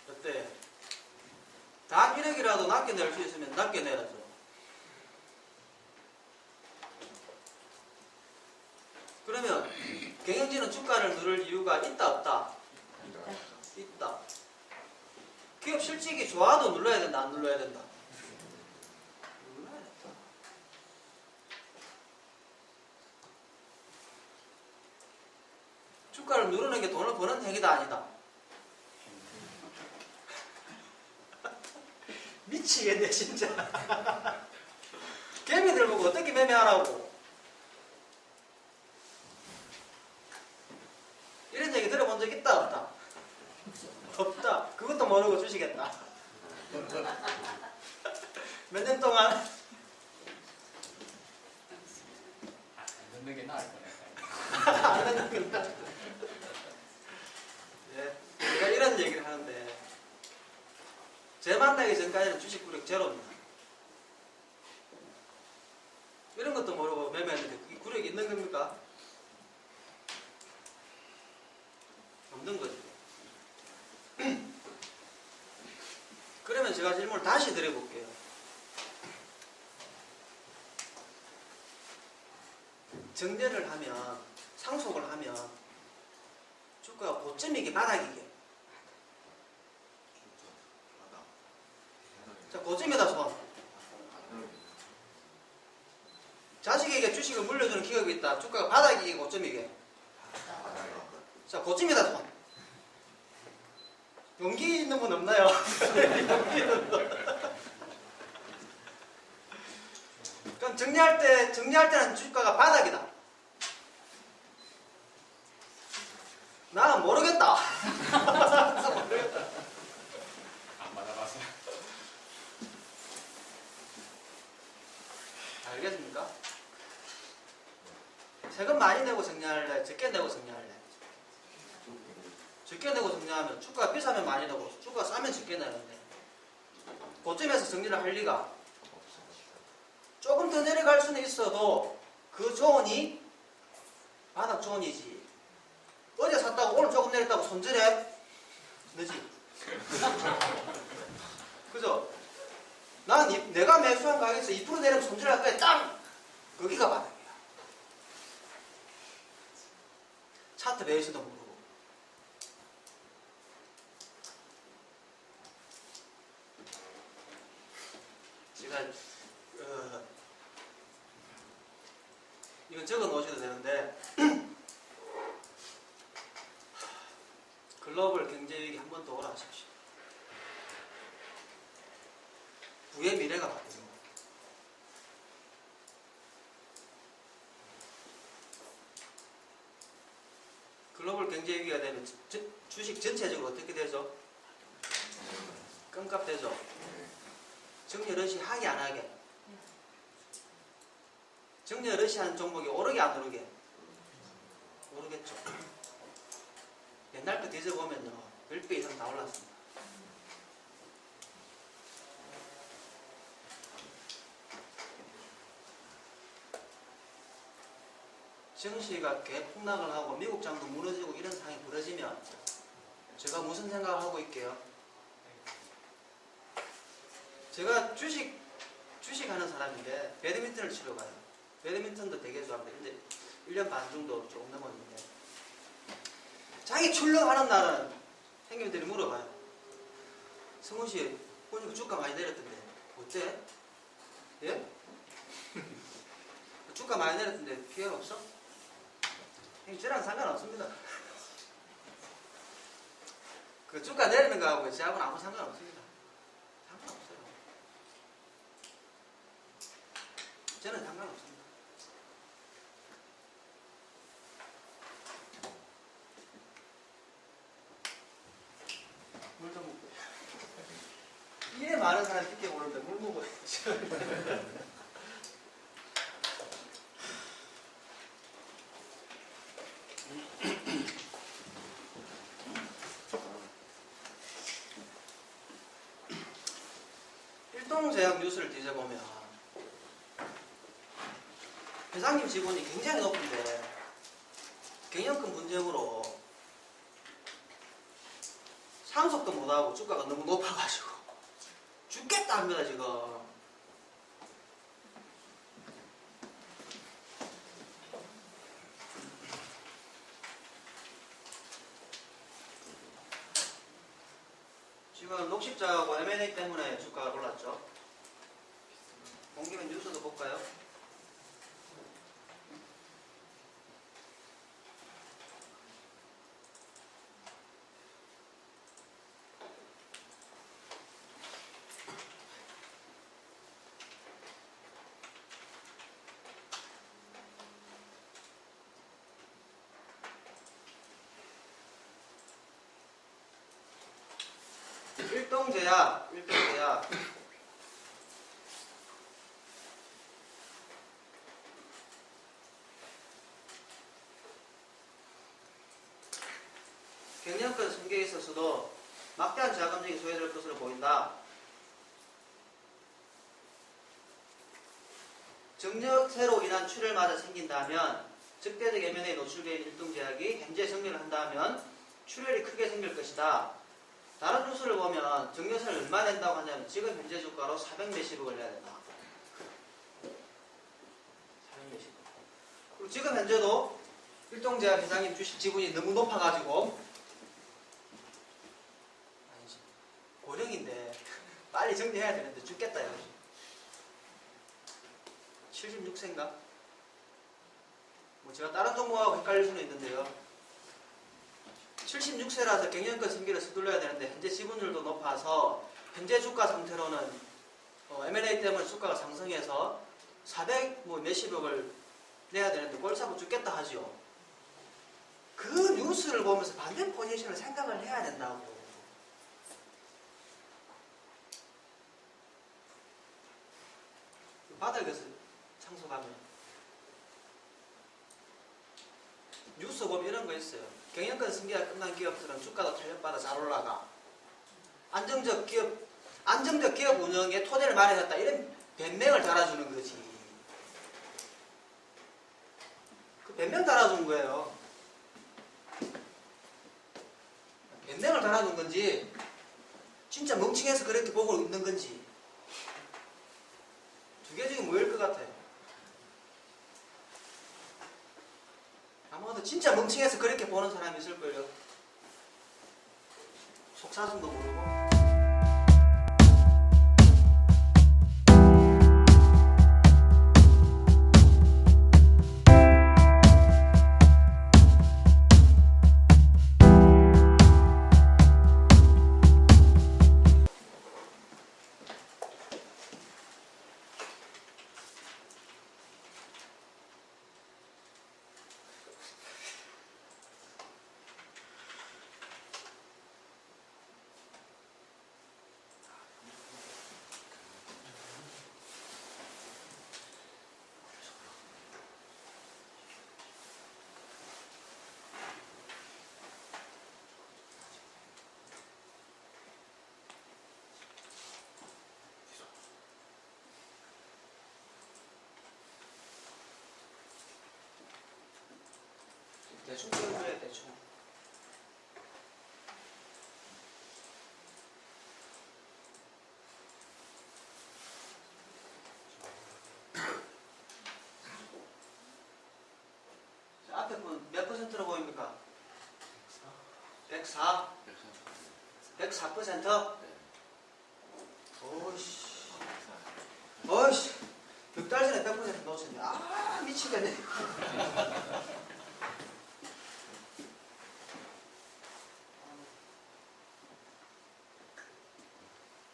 어때? 단 1억이라도 낮게 낼 수 있으면 낮게 내야죠. 그러면 경영진은 주가를 누를 이유가 있다 없다? 있다. 기업 실적이 좋아도 눌러야 된다 안 눌러야 된다? 눌러야 된다. 주가를 누르는 게 돈을 버는 행위다 아니다? 미치겠네 진짜. 개미들 보고 어떻게 매매하라고. 이런 얘기 들어본 적 있다 없다? 없다. 그것도 모르고 주시겠다. 몇 년 동안 안 듣는 게 나을 거네. 안 했는구나. 예, 제가 이런 얘기를 하는데 제 만나기 전까지는 주식 구력 제로입니다. 이런 것도 모르고 매매했는데 그게 구력이 있는 겁니까? 없는 거죠. 그러면 제가 질문을 다시 드려볼게요. 정제를 하면, 상속을 하면 주가가 고점이게 바닥이게. 자, 고점에다 손. 자식에게 주식을 물려주는 기업이 있다. 주가가 바닥이게 고점이게. 자, 고점에다 손. 용기 있는 분 없나요? 그럼 정리할 때는 주가가 바닥이다. 나는 모르겠다. 모르겠다. 안 받아봤어요. 알겠습니까? 세금 많이 내고 정리할래? 적게 내고 정리할래? 적게 내고 정리하면 주가가 비싸면 많이 내고 주가가 싸면 적게 내는데 고점에서 정리를 할 리가 조금 더 내려갈 수는 있어도 그 조언이 바닥 조언이지. 어제 샀다고 오늘 조금 내렸다고 손절해? 너지? 그죠? 난 내가 매수한 가격에서 2% 내리면 손절할 거야. 땅! 거기가 바닥이야. 차트 베이스도 모르고. 제가 이건 적어 놓으셔도 되는데 글로벌 경제위기 한 번 더 오라 하십시오. 부의 미래가 바뀌는 거예요. 글로벌 경제위기가 되면 주식 전체적으로 어떻게 되죠? 끔값되죠. 정리 러시 하게 안 하게? 정리 러시 하는 종목이 오르게 안 오르게? 오르겠죠. 옛날 거 뒤져보면요 10배 이상 다 올랐습니다. 증시가 개폭락을 하고 미국 장도 무너지고 이런 상황이 벌어지면 제가 무슨 생각을 하고 있게요? 제가 주식하는 사람인데 배드민턴을 치러 가요. 배드민턴도 되게 좋아합니다. 근데 1년 반 정도 조금 넘었는데 자기 출렁하는 날은 형님들이 물어봐요. 성훈씨 보니까 주가 많이 내렸던데 어때? 예? 주가 많이 내렸던데 피해가 없어? 형님 저랑 상관없습니다. 그 주가 내리는 거하고 저하고는 아무 상관없습니다. 상관없어요. 저는 상관없습니다. 물 좀 먹고. 이래 많은 사람이 늦게 오는데 물 먹어야지. 일동제약 뉴스를 뒤져보면 회장님 지분이 굉장히 높은데 경영권 분쟁으로 상속도 못하고 주가가 너무 높아가지고 죽겠다 합니다 지금. 지금 녹십자하고 M&A 때문에 주가가 올랐죠. 온 김에 뉴스도 볼까요? 일동제약 경영권 승계에 있어서도 막대한 자금력이 소요될 것으로 보인다. 정력세로 인한 출혈마저 생긴다면 적대적 M&A 노출된 일동제약이 현재 정리를 한다면 출혈이 크게 생길 것이다. 다른 뉴스를 보면 정력세를 얼마 낸다고 하냐면 지금 현재 주가로 400 몇십억을 내야 된다. 400 몇십억. 그리고 지금 현재도 일동제약 회장님 주식 지분이 너무 높아가지고 아니지 고령인데 빨리 정리해야 되는데 죽겠다 이거지. 76세인가? 뭐 제가 다른 종목하고 헷갈릴 수는 있는데요. 76세라서 경영권 승계를 서둘러야 되는데 현재 지분율도 높아서 현재 주가 상태로는 M&A 때문에 주가가 상승해서 400 뭐 몇십억을 내야 되는데 꼴 사고 죽겠다 하죠. 그 뉴스를 보면서 반대 포지션을 생각을 해야 된다고. 바닥에서 참석하면 뉴스 보면 이런 거 있어요. 경영권 승계가 끝난 기업들은 주가도 탄력받아 잘 올라가. 안정적 기업 운영에 토대를 마련했다. 이런 변명을 달아주는 거지. 그 변명 달아준 거예요. 변명을 달아준 건지 진짜 멍청해서 그렇게 보고 있는 건지 두 개 중에 뭐일 것 같아요? 아마도 진짜 멍청해서 그렇게 보는 사람이 있을걸요. 속사정도 모르고. 대충 찍어줘야 대충. 자, 앞에 분 몇 퍼센트로 보입니까? 104? 104%? 오이씨. 어이씨. 6달 전에 100% 놓쳤네. 아, 미치겠네.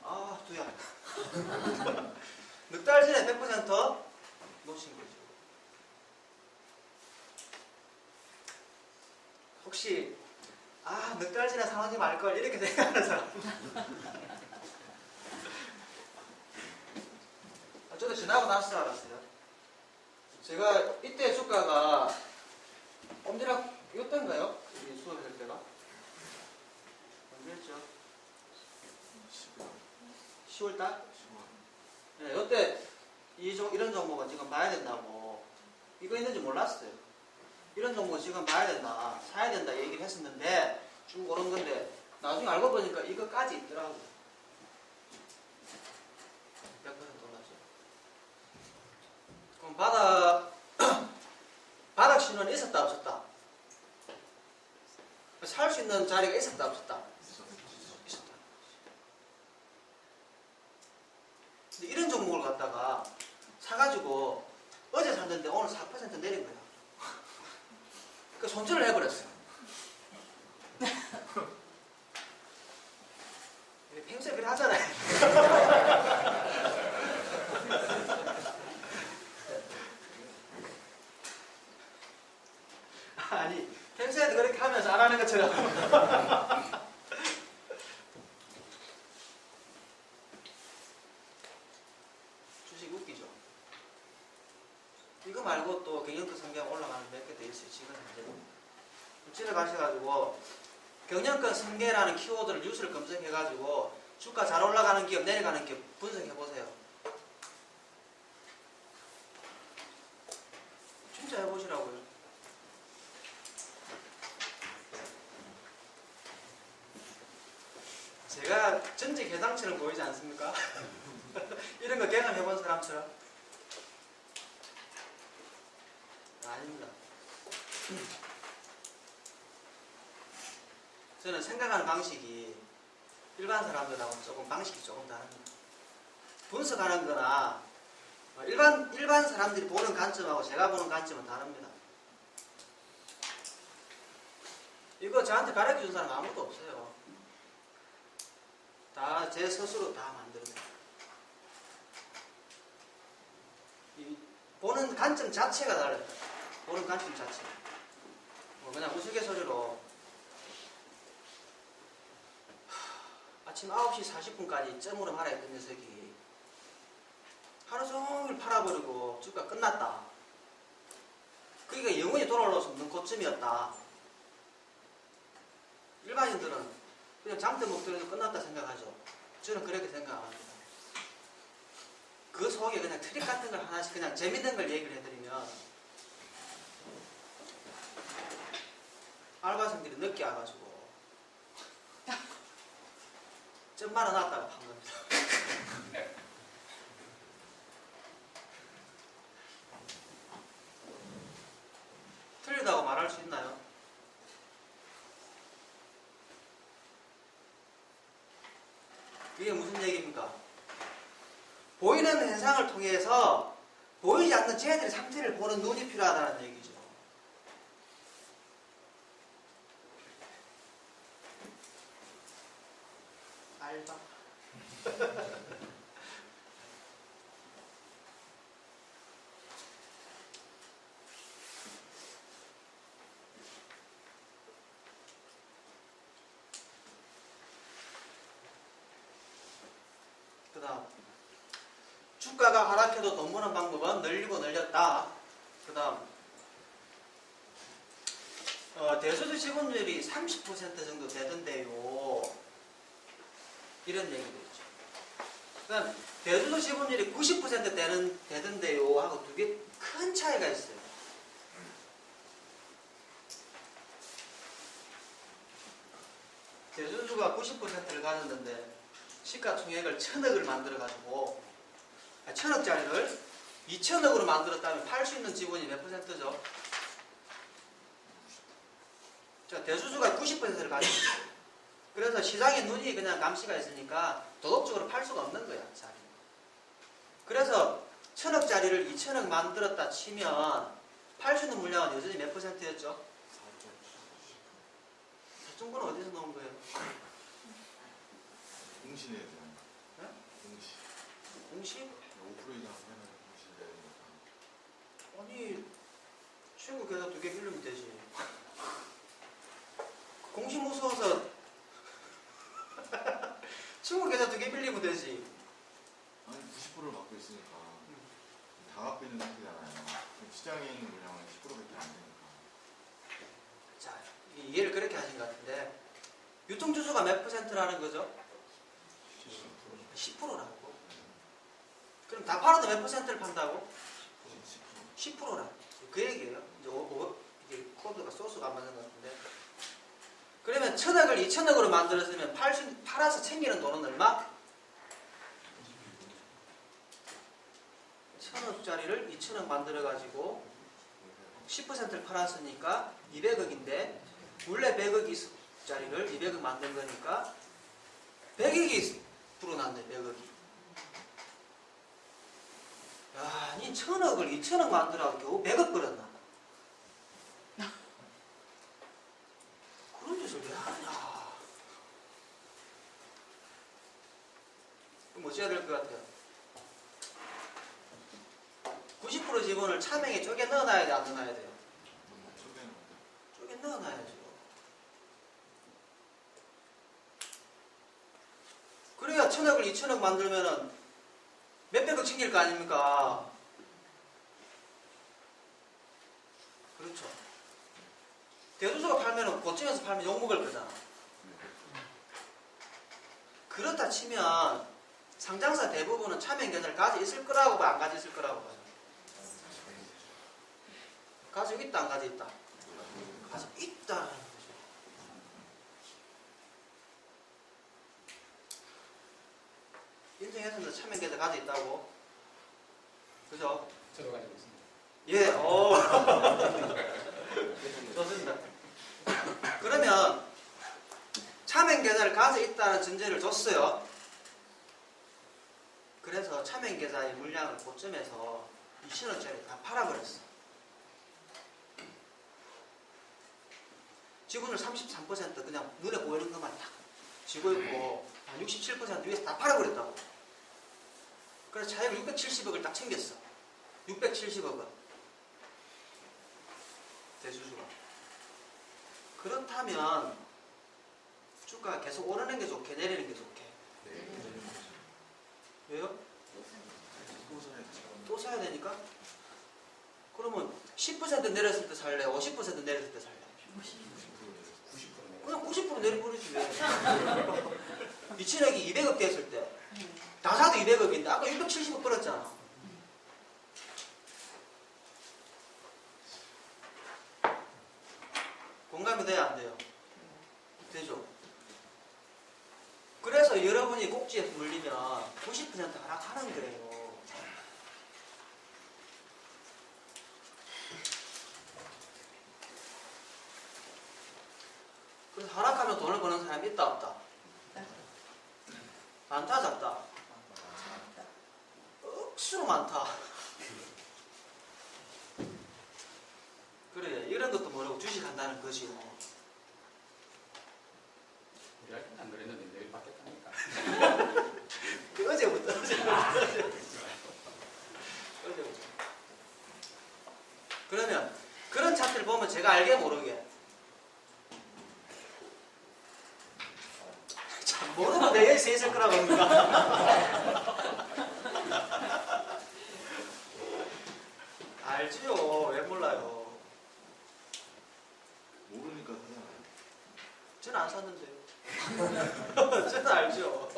아, 두야. 넉 달 전에 100% 놓친 거죠. 혹시 넉 달 전에 상하지 말걸 이렇게 생각하는 사람? 저도 지나고 나서 알았어요. 제가 이때 주가가 엄지락 이때인가요? 수업할 때가? 언제였죠? 10월달? 네, 이때 이런 종목은 지금 봐야 된다고. 이거 있는지 몰랐어요. 이런 종목은 지금 봐야 된다, 사야 된다 얘기를 했었는데 쭉 오른 건데 나중에 알고 보니까 이거까지 있더라고. 100% 올랐죠. 그럼 바닥 신호는 있었다 없었다? 살 수 있는 자리가 있었다 없었다? 있었다. 근데 이런 종목을 갖다가 사가지고 어제 샀는데 오늘 4% 내린 거야. 그 손절을 해버렸어. 평소에 그래 하잖아요. 아니, 평소에도 그렇게 하면서 안 하는 것처럼. 주식 웃기죠? 이거 말고 또 경영권 성장 올라가는 몇 개 더 있어요. 지금 현재는. 집에 가셔가지고 경영권 승계라는 키워드를 뉴스를 검색해가지고 주가 잘 올라가는 기업, 내려가는 기업 분석해보세요. 깡처럼 보이지 않습니까? 이런 거 경험해본 사람처럼? 아닙니다. 저는 생각하는 방식이 일반 사람들하고 조금 방식이 조금 다릅니다. 분석하는 거나 일반 사람들이 보는 관점하고 제가 보는 관점은 다릅니다. 이거 저한테 가르쳐 준 사람 아무도 없어요. 다 제 스스로 다 만듭니다. 이 보는 관점 자체가 달라요. 보는 관점 자체. 뭐 그냥 우스갯소리로 아침 9시 40분까지 점으로 말아 있던 녀석이 하루 종일 팔아버리고 주가 끝났다. 그러니까 영원히 돌아올 수 없는 고점이었다. 일반인들은 그냥 장대 목표에서 끝났다 생각하죠. 저는 그렇게 생각 안 합니다. 그 속에 그냥 트릭 같은 걸 하나씩 그냥 재밌는 걸 얘기를 해드리면 알바생들이 늦게 와가지고 점 말아놨다가 판 겁니다. 틀리다고 말할 수 있나요? 이게 무슨 얘기입니까? 보이는 현상을 통해서 보이지 않는 쟤들의 상태를 보는 눈이 필요하다는 얘기죠. 알바. 그 다음 주가가 하락해도 돈 버는 방법은 늘리고 늘렸다. 그 다음 대수주 지분율이 30% 정도 되던데요. 이런 얘기도 있죠. 그 다음 대주주 지분율이 90% 되던데요 하고 두 개 큰 차이가 있어요. 대주주가 90%를 가졌는데 시가총액을 1000억을 만들어가지고 1000억짜리를 2000억으로 만들었다면 팔 수 있는 지분이 몇 %죠? 자, 대주주가 90%를 가지고 있어요. 그래서 시장에 눈이 그냥 감시가 있으니까 도덕적으로 팔 수가 없는 거야, 자리. 그래서 1000억짜리를 2000억 만들었다 치면 팔 수 있는 물량은 여전히 몇 %였죠? 4.9는 어디서 나온 거예요? 공시내야 되는 네? 공시. 공시? 5% 이상 하면 공시 내야 되니까. 아니, 친구 계좌 2개 빌리면 되지. 공시 무서워서 친구 계좌 2개 빌리면 되지. 아니 90%를 갖고 있으니까 다 갖고 있는 상태잖아요. 지금 시장에 있는 물량은 10%밖에 안 되니까. 자, 이해를 그렇게 하신 것 같은데 유통주수가 몇 %라는 거죠? 10%라고. 그럼 다 팔아도 몇 %를 판다고? 10%라고. 그 얘기예요. 이제 이게 코드가 소스가 안 맞는 것 같은데. 그러면 1000억을 2000억으로 만들었으면 팔아서 챙기는 돈은 얼마? 1000억짜리를 2000억 만들어가지고 10%를 팔았으니까 200억인데 원래 100억짜리를 200억 만든 거니까 100억이 불어났네. 100억이. 야, 니 1000억을 2000억 만들어서 겨우 100억 벌었나? 그런 짓을 왜 하냐? 그럼 어찌해야 될 것 같아요? 90% 지분을 차명에 쪼개 넣어놔야 돼, 안 넣어놔야 돼요? 쪼개 넣어놔야죠. 그래야 1000억을 2000억 만들면은 몇백억 챙길 거 아닙니까? 그렇죠. 대주주가 팔면은 고점에서 팔면 욕먹을 거잖아. 그렇다 치면 상장사 대부분은 차명 계좌를 가지고 있을 거라고 봐, 안 가지고 있을 거라고 봐요. 가지고 있다, 안 가지고 있다? 가지고 있다는 거죠. 시청했습니다. 차명 계좌 가지고 있다고. 그죠? 저도 가지고 있습니다. 예, 좋습니다. 그러면 차명 계좌를 가지고 있다는 전제를 줬어요. 그래서 차명 계좌의 물량을 고점에서 2,000원짜리 다 팔아버렸어. 지분을 33% 그냥 눈에 보이는 것만 딱 쥐고 있고 67% 위에서 다 팔아버렸다고. 그래서 차익 670억을 딱 챙겼어. 670억은 대주주가. 그렇다면 주가가 계속 오르는 게 좋게 내리는 게 좋게? 왜요? 또 사야 되니까? 그러면 10% 내렸을 때 살래? 50% 내렸을 때 살래? 90%네요. 그냥 90% 내려버리지 왜? 2천억이 200억 됐을 때 다 사도 200억인데 아까 670억 벌었잖아. 공감이 돼야 안 돼요? 되죠? 그래서 여러분이 꼭지에 물리면 90% 하락하는 거예요. 그래서 하락하면 돈을 버는 사람이 있다 없다? 많다 작다? 억수로 많다. 그래, 이런 것도 모르고 주식한다는 거지. 우리 할 때는 안 그랬는데 내일 바뀌었다니까. 어제부터. 그러면 그런 차트를 보면 제가 알게 모르게 참 모르면 내 여기서 있을 거라고 합니까? 알지요. 왜 몰라요? 모르니까 사잖아요. 저는 안 샀는데요. 저는 알죠.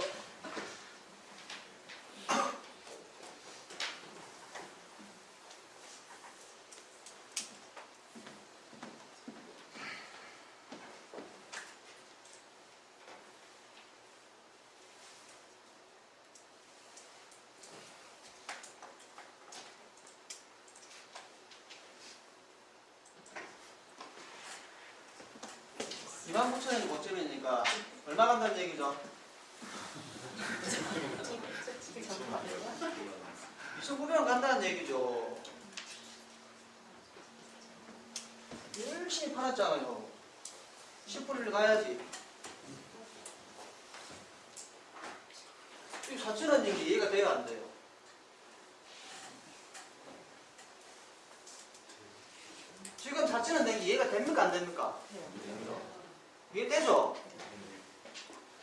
(2만 9천원이) 고점이니까 얼마 간다는 얘기죠? 2,900원 간다는 얘기죠. 열심히 팔았잖아요. 10%를 가야지. 이 4,000원 얘기 이해가 돼요, 안 돼요? 지금 4,000원 낸 게 이해가 됩니까, 안 됩니까? 이해되죠?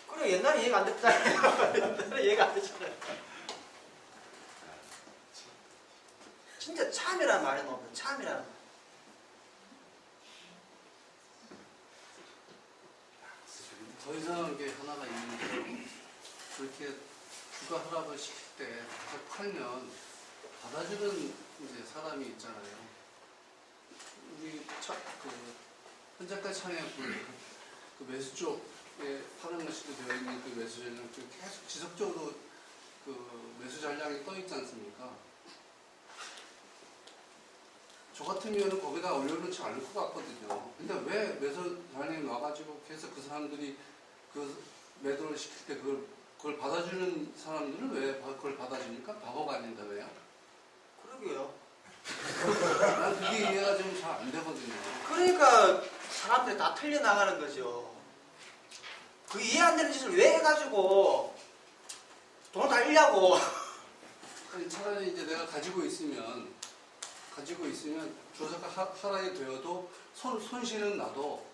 그래, 옛날에 이해가 안 됐잖아요. 옛날에 이해가 안 됐잖아요. 진짜 참이라는 말이 나옵니다. 참이라는 말. 더 이상한 게 하나가 있는데 그렇게 주가 하락을 시킬 때 팔면 받아주는 이제 사람이 있잖아요. 우리 현재까지 창에 그 매수 쪽에 파는 것으로 되어 있는 그 매수 전량 쪽 계속 지속적으로 그 매수 전량이 떠 있지 않습니까? 저 같으면 거기다 올려놓지 않을 것 같거든요. 근데 왜 매수 전량이 와가지고 계속 그 사람들이 그 매도를 시킬 때 그걸 받아주는 사람들은 왜 그걸 받아주니까? 바보가 아닌가 왜요? 그러게요. 난 그게 이해가 좀 잘 안 되거든요. 그러니까 사람들이 다 틀려나가는 거죠. 그 이해 안 되는 짓을 왜 해가지고 돈을 다 잃냐고. 아니, 차라리 이제 내가 가지고 있으면 주가가 하락이 되어도 손실은 나도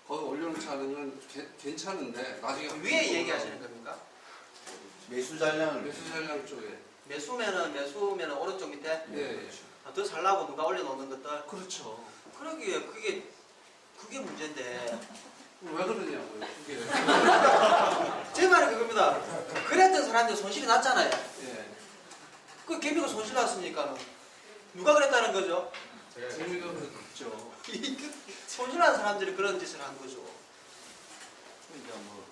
거기 올려놓지 않으면 괜찮은데 나중에 위에 얘기하시는 겁니까? 매수 잔량을 매수 전량 쪽에 매수면은 오른쪽 밑에 네. 더 살라고 누가 올려놓는 것들. 그렇죠. 그러기에 그게 문제인데. 왜 그러냐고요. 그게 제 말은 그겁니다. 그랬던 사람들 손실이 났잖아요. 예. 그 개미가 손실 났으니까 누가 그랬다는 거죠? 제가 재미가 그렇죠. 손실난 사람들이 그런 짓을 한 거죠. 그러니까 뭐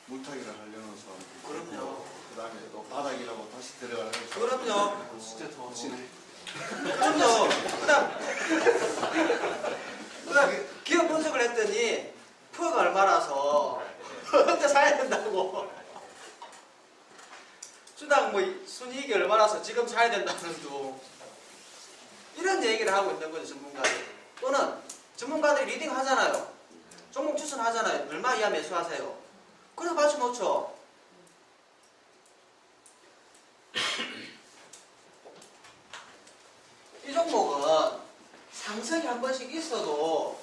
물타기를 하려는 사람. 그럼요. 그다음에 또 바닥이라고 다시 들어가는 사람. 그럼요. 진짜 더 치네. 그럼요. 그다음 기업 분석을 했더니 표가 얼마라서 언제 사야 된다고. 주당 뭐 순이익이 얼마라서 지금 사야 된다는 둥. 이런 얘기를 하고 있는 거죠, 전문가들. 또는 전문가들이 리딩 하잖아요. 종목 추천하잖아요. 얼마 이하 매수하세요. 그래서 맞춰놓죠. 이 종목은 상승이 한 번씩 있어도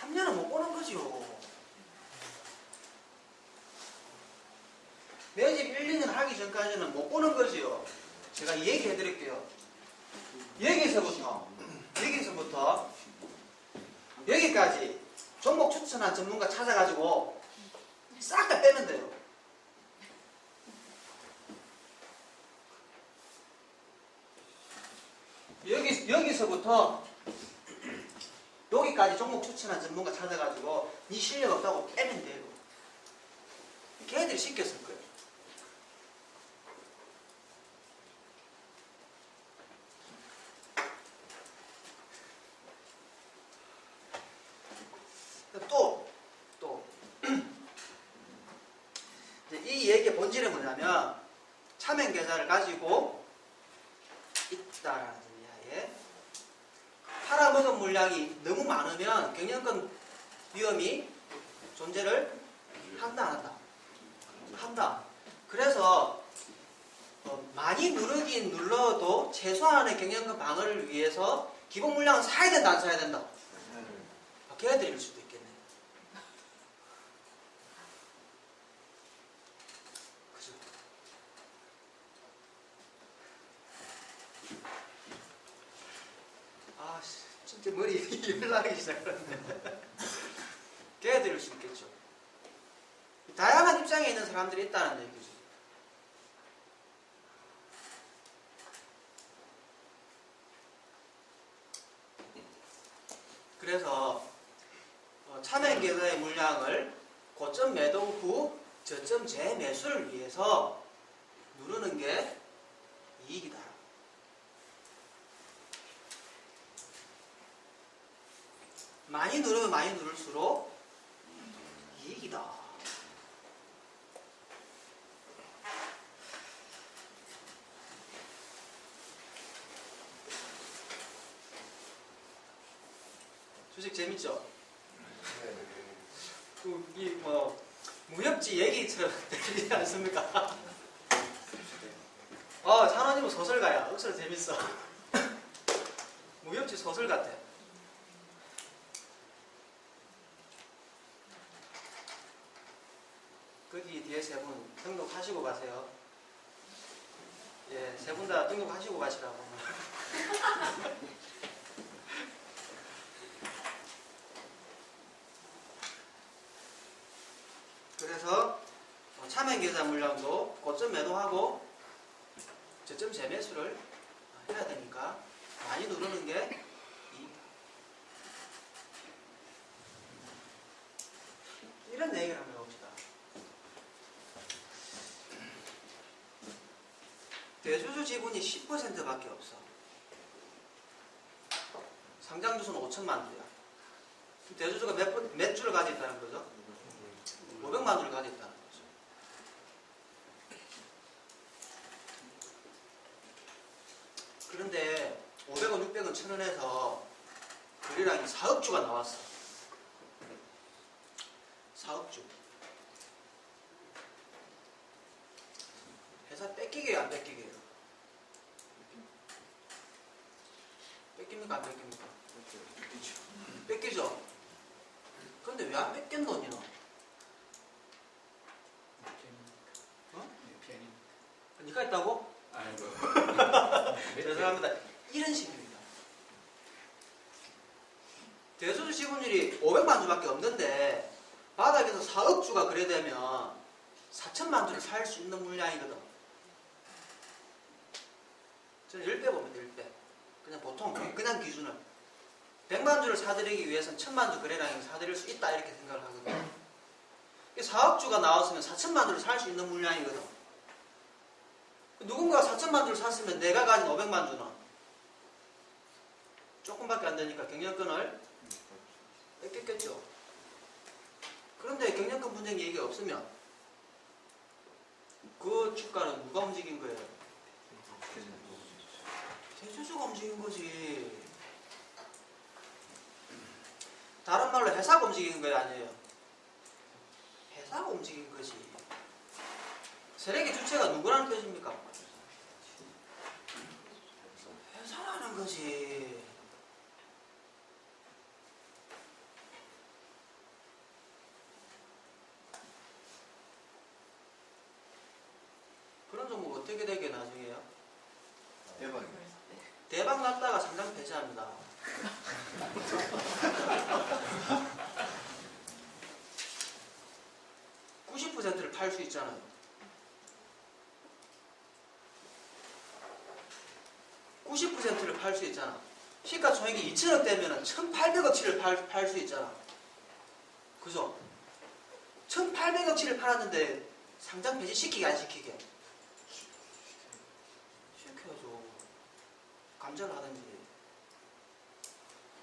3년은 못 보는 거죠. 매집 1, 2년 하기 전까지는 못 보는 거지요. 제가 얘기해 드릴게요. 여기서부터 여기까지 종목 추천한 전문가 찾아가지고 싹 다 빼면 돼요. 여기서부터 여기까지 종목 추천한 전문가 찾아가지고 네 실력 없다고 빼면 돼요. 걔네들이 시켰을 거예요. 또 이제 이 얘기의 본질은 뭐냐면 차명 계좌를 가지고 있다라는 이하에 팔아먹은 물량이 너무 많으면 경영권 위험이 존재를 한다 안 한다? 한다. 그래서 많이 누르긴 눌러도 최소한의 경영권 방어를 위해서 기본 물량은 사야 된다 안 사야 된다? 걔네들일 수도 있겠네. 그죠? 아, 진짜 머리 열나기 시작하는데. 걔네들일 수 있겠죠. 다양한 입장에 있는 사람들이 있다는 얘기죠. 그래서 차명 계좌의 물량을 고점 매도 후 저점 재매수를 위해서 누르는 게 이익이다. 많이 누르면 많이 누를수록 이익이다. 주식 재밌죠? 이 무협지 얘기처럼 들리지 않습니까? 찬원님은 소설가야. 억수로 재밌어. 무협지 소설 같아. 거기 뒤에 세 분 등록하시고 가세요. 예, 세 분 다 등록하시고 가시라고. 그래서 차명 계좌 물량도 고점 매도하고 저점 재매수를 해야 되니까 많이 누르는 게 이익이다. 이런 얘기를 한번 해봅시다. 대주주 지분이 10%밖에 없어. 상장주수는 5천만 주야. 대주주가 몇 주를 가지고 있다는 거죠? 500만 주를 가지고 있다는 거죠. 그런데 500원, 600원, 1000원에서 거래량이 4억 주가 나왔어. 4억 주. 회사 뺏기게요, 안 뺏기게요? 뺏깁니까, 안 뺏깁니까? 뺏기죠? 근데 왜 안 뺏겼노, 니는? 니가 했다고? 아이고. 죄송합니다. 이런 식입니다. 대주주 지분율이 500만 주밖에 없는데 바닥에서 4억 주가 거래되면 4천만 주를 살 수 있는 물량이거든. 저는 10배 봅니다. 10배. 그냥 보통 그냥 기준은 100만 주를 사들이기 위해서는 1000만 주 거래량을 사들일 수 있다 이렇게 생각을 하거든요. 4억주가 나왔으면 4천만 주를 살 수 있는 물량이거든. 누군가가 4천만 주를 샀으면 내가 가진 500만 주는 조금밖에 안 되니까 경영권을 뺏겼겠죠. 그런데 경영권 분쟁 얘기가 없으면 그 주가는 누가 움직인 거예요? 대주주가 움직인 거지. 다른 말로 회사가 움직인 거예요, 아니에요? 회사가 움직인 거지. 세력의 주체가 누구라는 뜻입니까? 회사라는 거지. 그런 종목 어떻게 되게 나중에요? 대박이네. 대박 났다가 상장 폐지합니다. (90%를) 팔 수 있잖아요. (90%를) 팔 수 있잖아. 시가총액이 2천억 되면 1,800억치를 팔 수 있잖아. 그죠? 1,800억치를 팔았는데 상장 폐지 시키게 안 시키게? 시켜줘. 감전을 하든지.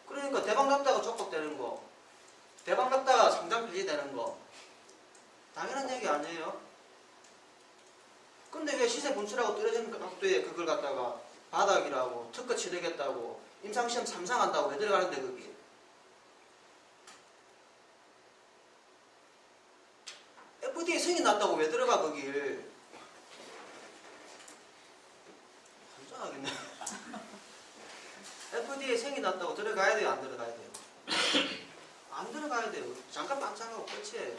그러니까 대박 났다가 쪽박되는 거, 대박 났다가 상장 폐지되는 거 당연한 얘기 아니에요? 근데 왜 시세 분출하고 떨어지는 각도에 그걸 갖다가 바닥이라고 특허 치르겠다고 임상시험 3상한다고 왜 들어가는데 거기? FDA 승인 났다고 왜 들어가 거길? 환장하겠네. FDA 승인 났다고 들어가야 돼요? 안 들어가야 돼요? 안 들어가야 돼요. 잠깐 반짝하고 끝이에요.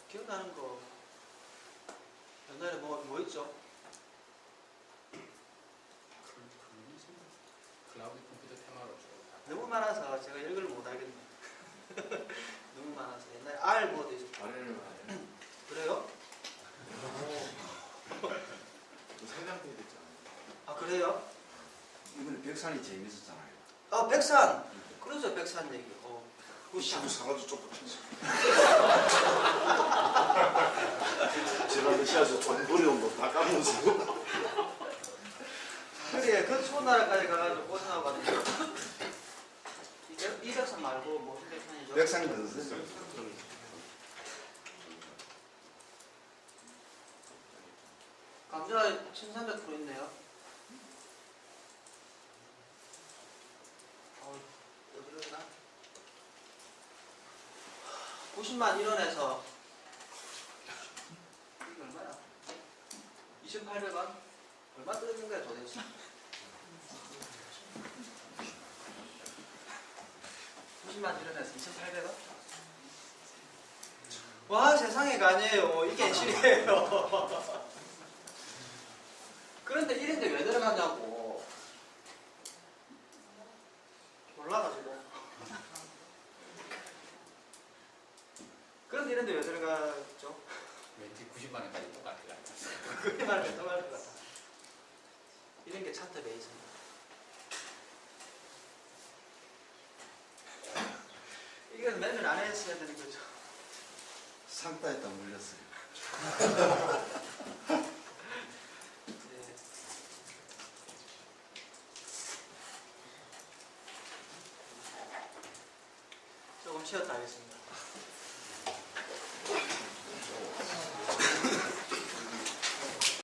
기억나는 거 옛날에 뭐 있죠? 클라우드 컴퓨터 테마로 쭉. 너무 많아서 제가 읽을 못 하겠네. 너무 많아서 옛날에 R 뭐도 있었고. 아래를 그래요? 상장 폐지됐잖아요. 아 그래요? 이번에 백산이 재밌었잖아요. 아 백산. 그러죠 백산 얘기. 자꾸 사가지고 쫓고 지난번 시야에서 좀 어려운 거 다 까먹었어. 그래 그 추운 나라까지 가가지고 고생하고 하는데 이 백산 말고 무슨 백산이죠? 백산이 넣었어요. 감자 1300% 있네요. 어디로 있나? 90만 1원에서 이게 얼마야? 2,800원? 얼마 떨어진 거야 도대체? 90만 1원에서 2,800원? 와 세상에가 아니에요. 이게 현실이에요. 그런데 이런데 왜 들어가냐고. 몰라가지고. 그런데 이런데 왜 들어가죠? 왠지 90만 원까지 똑같아요. 그게 말을 또 말할 것 같아. 이런 게 차트 베이스입니다. 이건 매매를 안 했어야 되는 거죠. 상따에다 물렸어요. 네. 조금 쉬었다 하겠습니다.